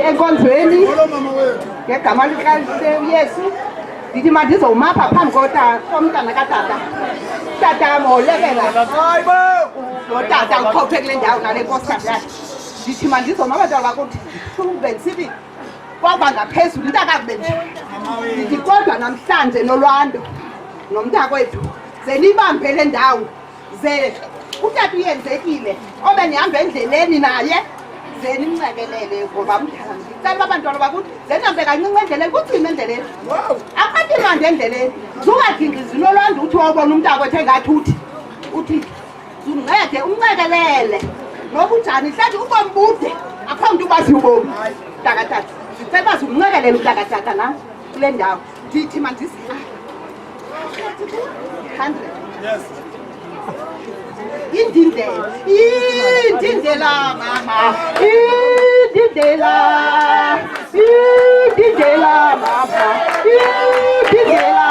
enkonzweni ngegama likaYesu ndithi mandizowuma apha phambi komntana katata tata molekela notata ukhophe kule ndawo nale nkosikazi yakhe ndithi mandizowuma abantwana bakuthi ubensibili kwaba ngaphezulu into akakubenje ndithi kodwa namhlanje nolwando nomntakwethu ze nibambe le ndawo ze utata uyenzekile obe nihamba endleleni naye Zeni imcekelele ngoba mdala ngicela abantwana bakuthi zenambe kancinci endleleni kucime endleleni akhathi imandi endleleni zungadingi izilo lwanda uthi wawubona umntakwethu engathi uthi uncede umcekelele noba unjani hlanje ubomi bude akho mntu ubazi ubomi mntakatata ndicela uba zimncekelele umntakatata nam kule ndawo ndithi mandisi 100 Indindela mama, indindela mama, indindela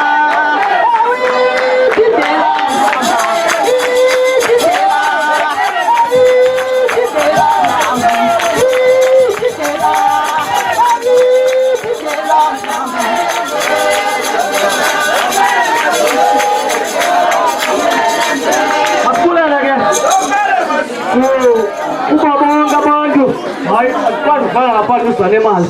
Ukubonga abantu hayi akufana ngaphansi uzanemali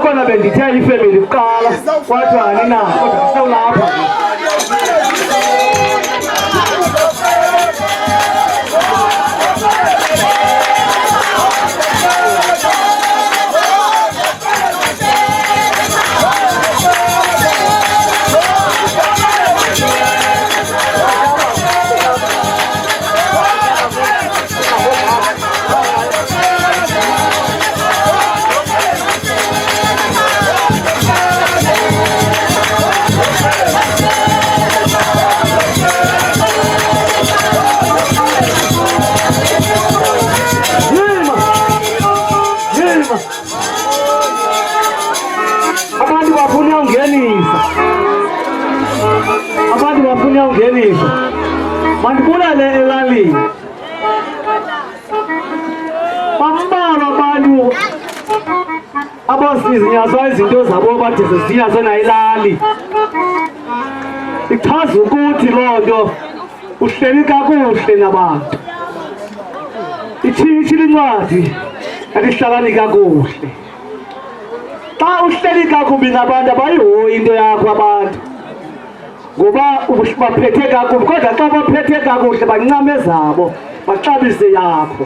kona bendithe ifamily kuqala kwathi anina kodwa sewulapha abantu bafuna ungenisa mandibulale elalini bambalwa abantu abasizinyazwa izinto zabo bade sezinyazwe nayilali ichaza ukuthi loo nto uhleli kakuhle nabantu itshitshile incwadi alihlakani kakuhle xa uhleli kakubi nabantu abayihoyi into yakho abantu ngoba baphethe kakubi kodwa xa baphethe kakuhle bancame zabo baxabise yakho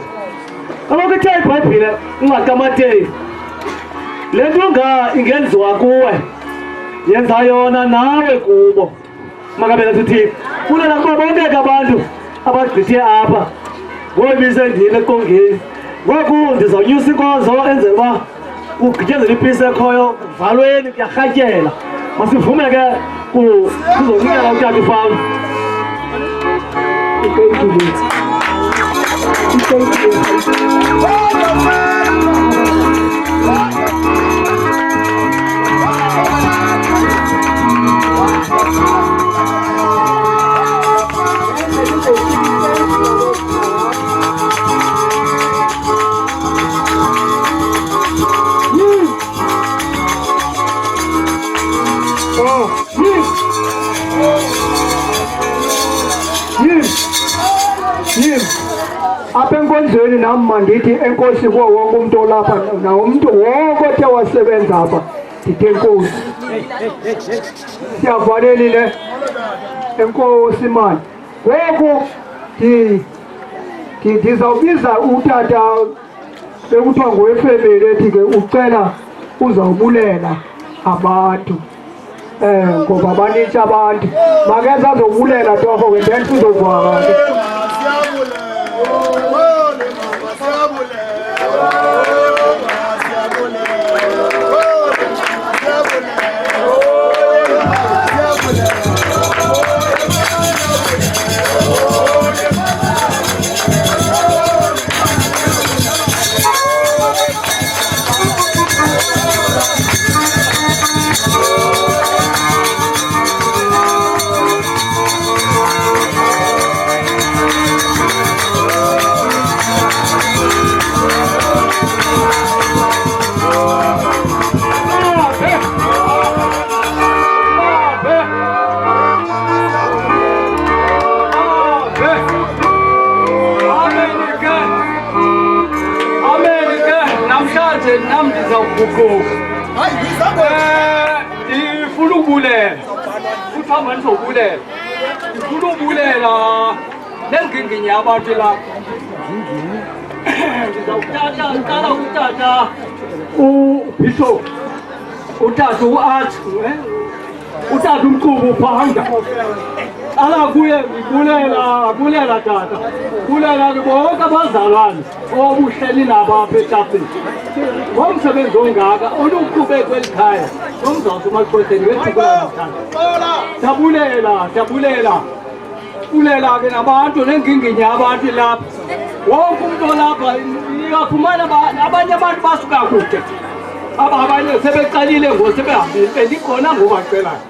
kaloku ithe iBhayibhile incwadi kaMateyu le nto ingenziwa kuwe yenza yona nawe kubo makabela sithi kulela kuba bonke abantu abagqithe apha ngoyibise ndile ekongeni ngoku ndizawunyusa inkonzo enzela uba ugqityezelwa ipisi ekhoyo kuvalweni kuyarhatyela masivume ke kuzonikela utata ufam apha enkonzweni nam mandithi enkosi kuwo wonke umntu olapha nawumntu wonke othe wasebenza apha ndithi enkosi siyavaleli le enkosi mani ngoku ndizawubiza utata ekuthiwa ngowefemeli ethi ke ucela uzawubulela abantu ngoba banintshi abantu makeze azobulela torho ke then sizovaka ke ndifuna ukubulela uthamba ndizobulela ndifuna ukubulela nenginginye abantu lapha Ndizawutata uqala utata uBishop utata uArt utata umqhubi uphanda ala kuye ngibulela tata bulela ke bonke abazalwane obuhleli nabo apha etafeni ngomsebenzi ongaka oluqhubeka kweli khaya nomzantsi umaxhoseni wethukela tabulela bulela ke nabantu nenginginya abantu lapha wonke umuntu olapha iyafumana abanye abantu basuka kude abanye sebeqalile ngosebehambile bendikhona ngobacelayo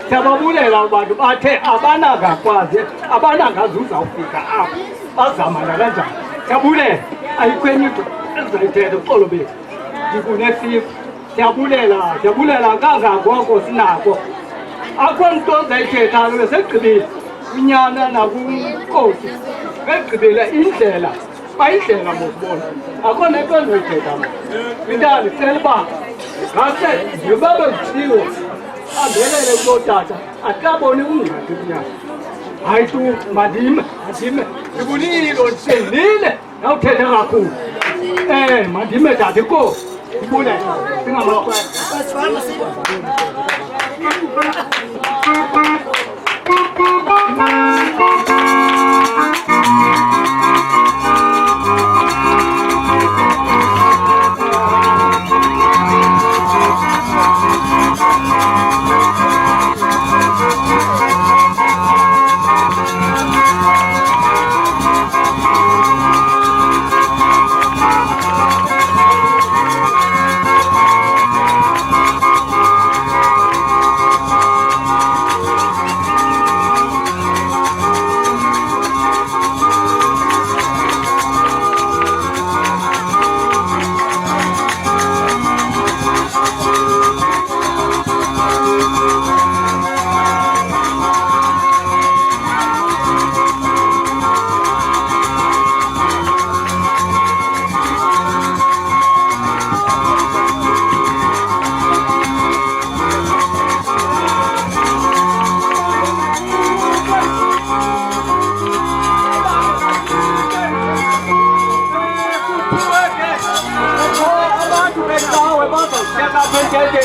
siyababulela abantu bathe abanangakwazi abanangazuza ufika apha bazamana kanjani siyabulela ayikwenye into ezayithetha uxolo bethu ndikunesifu siyabulela kangangoko sinako akho nto zayithethayo besegqibile inyana nakunkosi begqibile indlela bayindlela mokubona akho nento endizoyithetha intani cela uba ngase ndibabe kuthiwo ambelele kulotata akaboni ungqadi kunyaka hayi tu mandime ndibulilo ndisendile nawuthetha kakhulu mandime tata inkosi ndibule singamakwela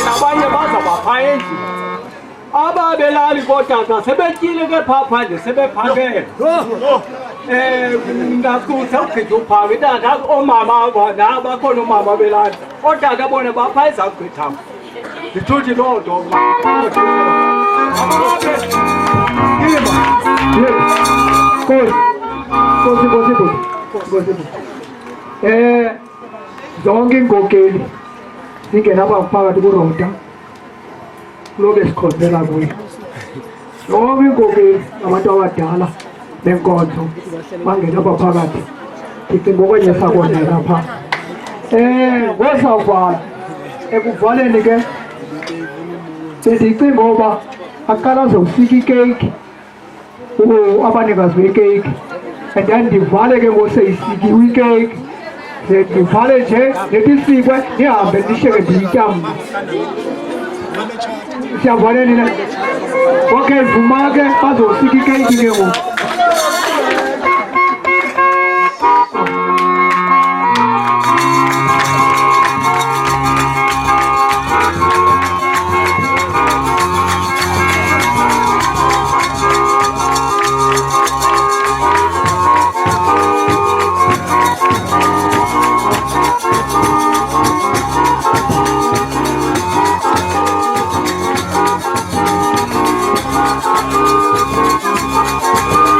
nabanye bazabapha endlini ababelali kootata sebetyile ke phaa phandle sebephakele ngakuthi awugqitha uphaka itata oomama bakhona oomama belali ootata bona bapha ezawugqithanga ndithuthi loo nto zonke iinkokeli singenapha phakathi kurota kulobe sikhonzela kuyo zonke iinkokeli abantu abadala benkonzo bangenapha phakathi ndicinga okwenye sakondela phaa ngosawuvala ekuvaleni ke bendicinga oba aqala azowusika ikeyiki abanikazi bekeyiki and then ndivale ke ngoseyisikiwe ikeyiki ndivale nje nethi sikwe nihambe ndishiyeke ndiyitya mna siyavaleni ne okay vuma ke bazosika ikeyiki ke ngoku Thank you.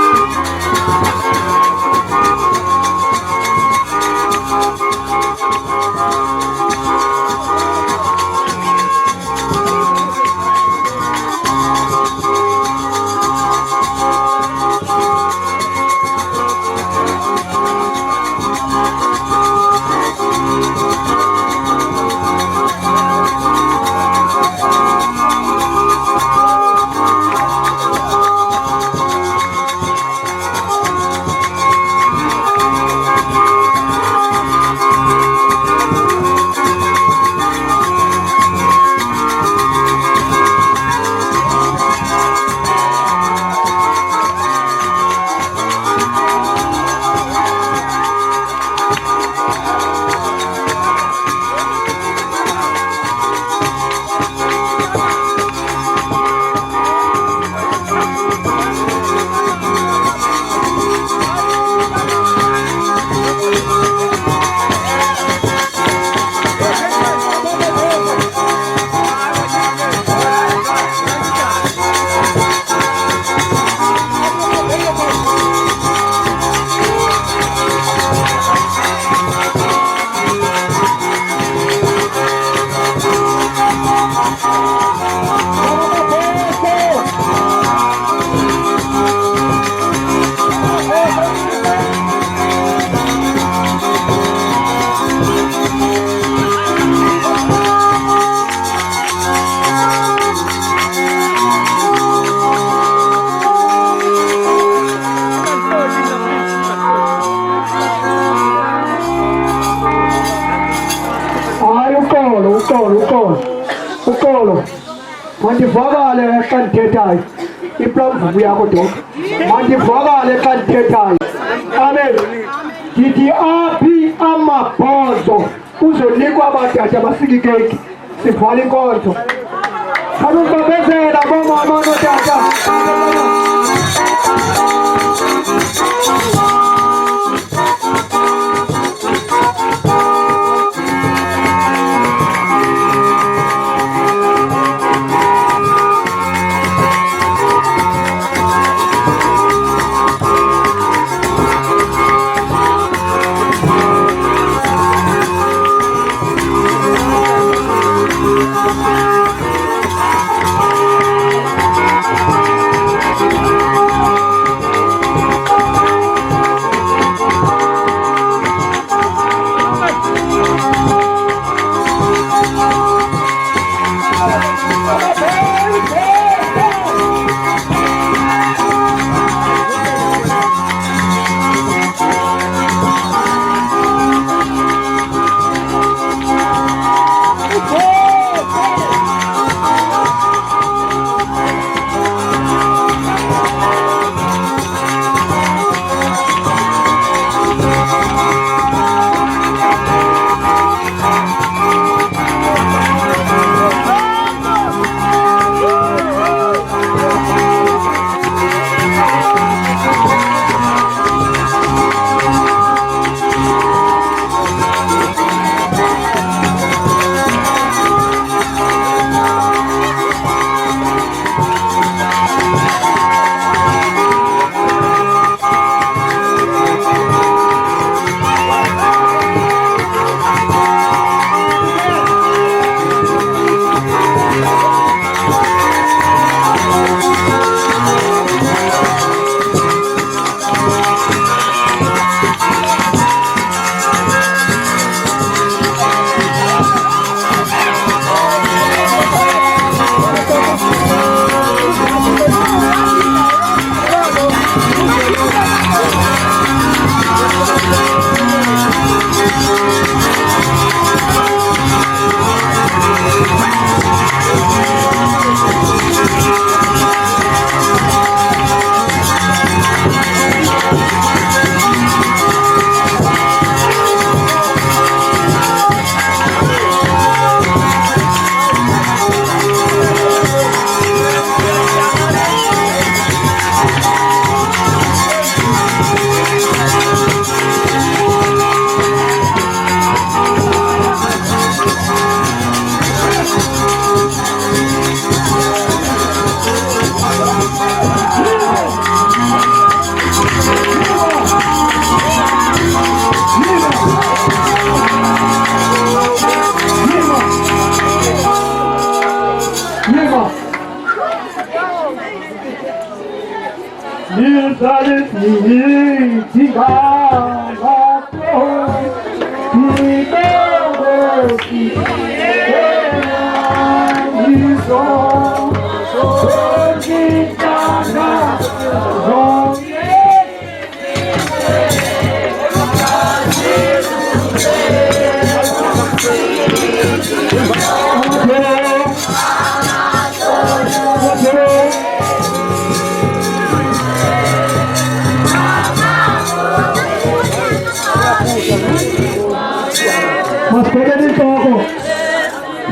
mandivakale xa ndithethayo iplomvuku yakho doka mandivakale xa ndithethayo amen ndithi aphi amabhozo uzonikwa abadade abasikikeki sivala inkonzo khalukubabezela bomama notata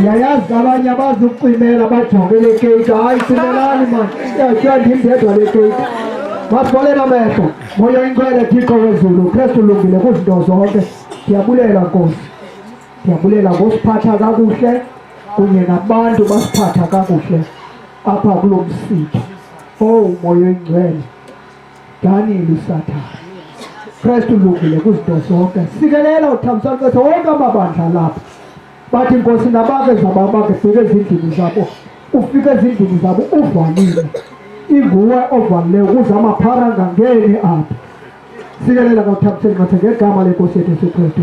yayazi abanye abazukucimela bajongele keyiki hayi cimelani mani yandimdedwa le keyiki masibolele amehlo moyo ingcwele thixo wezulu kristu ulungile kuzinto zonke ndiyabulela nkosi ndiyabulela ngosiphatha kakuhle kunye nabantu basiphatha kakuhle apha kulo msitho moyo ingcwele danile usathane kristu ulungile kuzinto zonke sikelela uthambisana kwethu wonke amabandla lapha bathi nkosi nabake zababake fike ezindlini zabo ufike ezindlini zabo uvalile inguwe ovalileyo ukuze amaphara angangeni apha sikelela ngawuthambiseni ngathi ngegama lenkosi yethu Yesu Kristu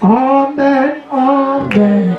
amen amen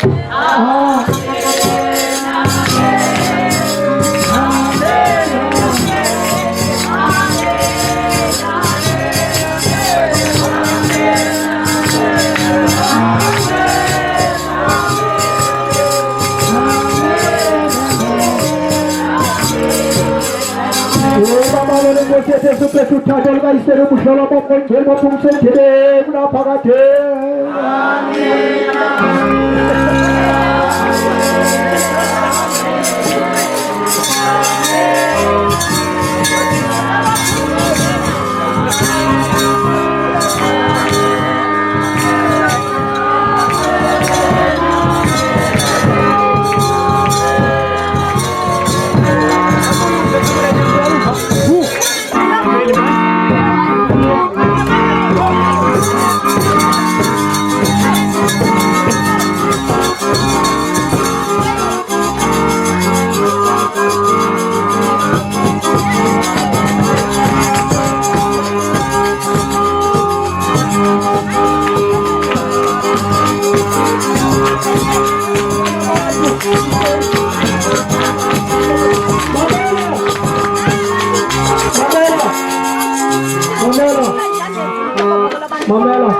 Mamela,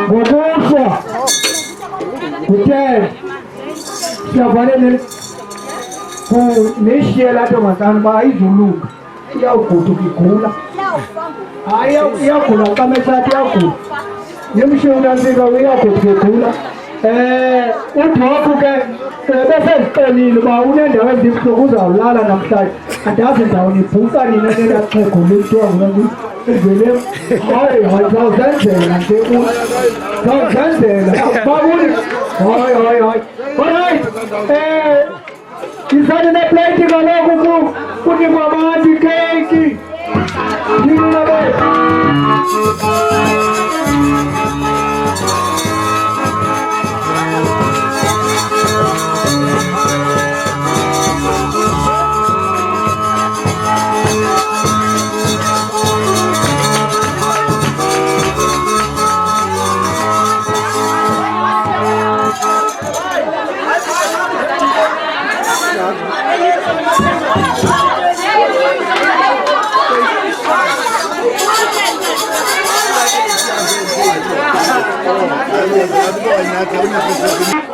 ngokufa kuthe siyavalele kuneshiye laa ntombazana uba ayizolunga, iyawuguduka igula. Hayi iyagula kamesathi iyagula, nemshonantsika iyaguduka igula. Udoku ke besezixelile uba uneendawo ezibuhlungu uzawulala namhlanje. Andazi ndizawunibhuka nina nelaa xhego lekuthiwa nguvele. Hayi zawuzenzela nje zawuzenzela babuli. Hayi alright. Izani neplate kaloku kunikwa abantu ikeyiki nina be. Thank you.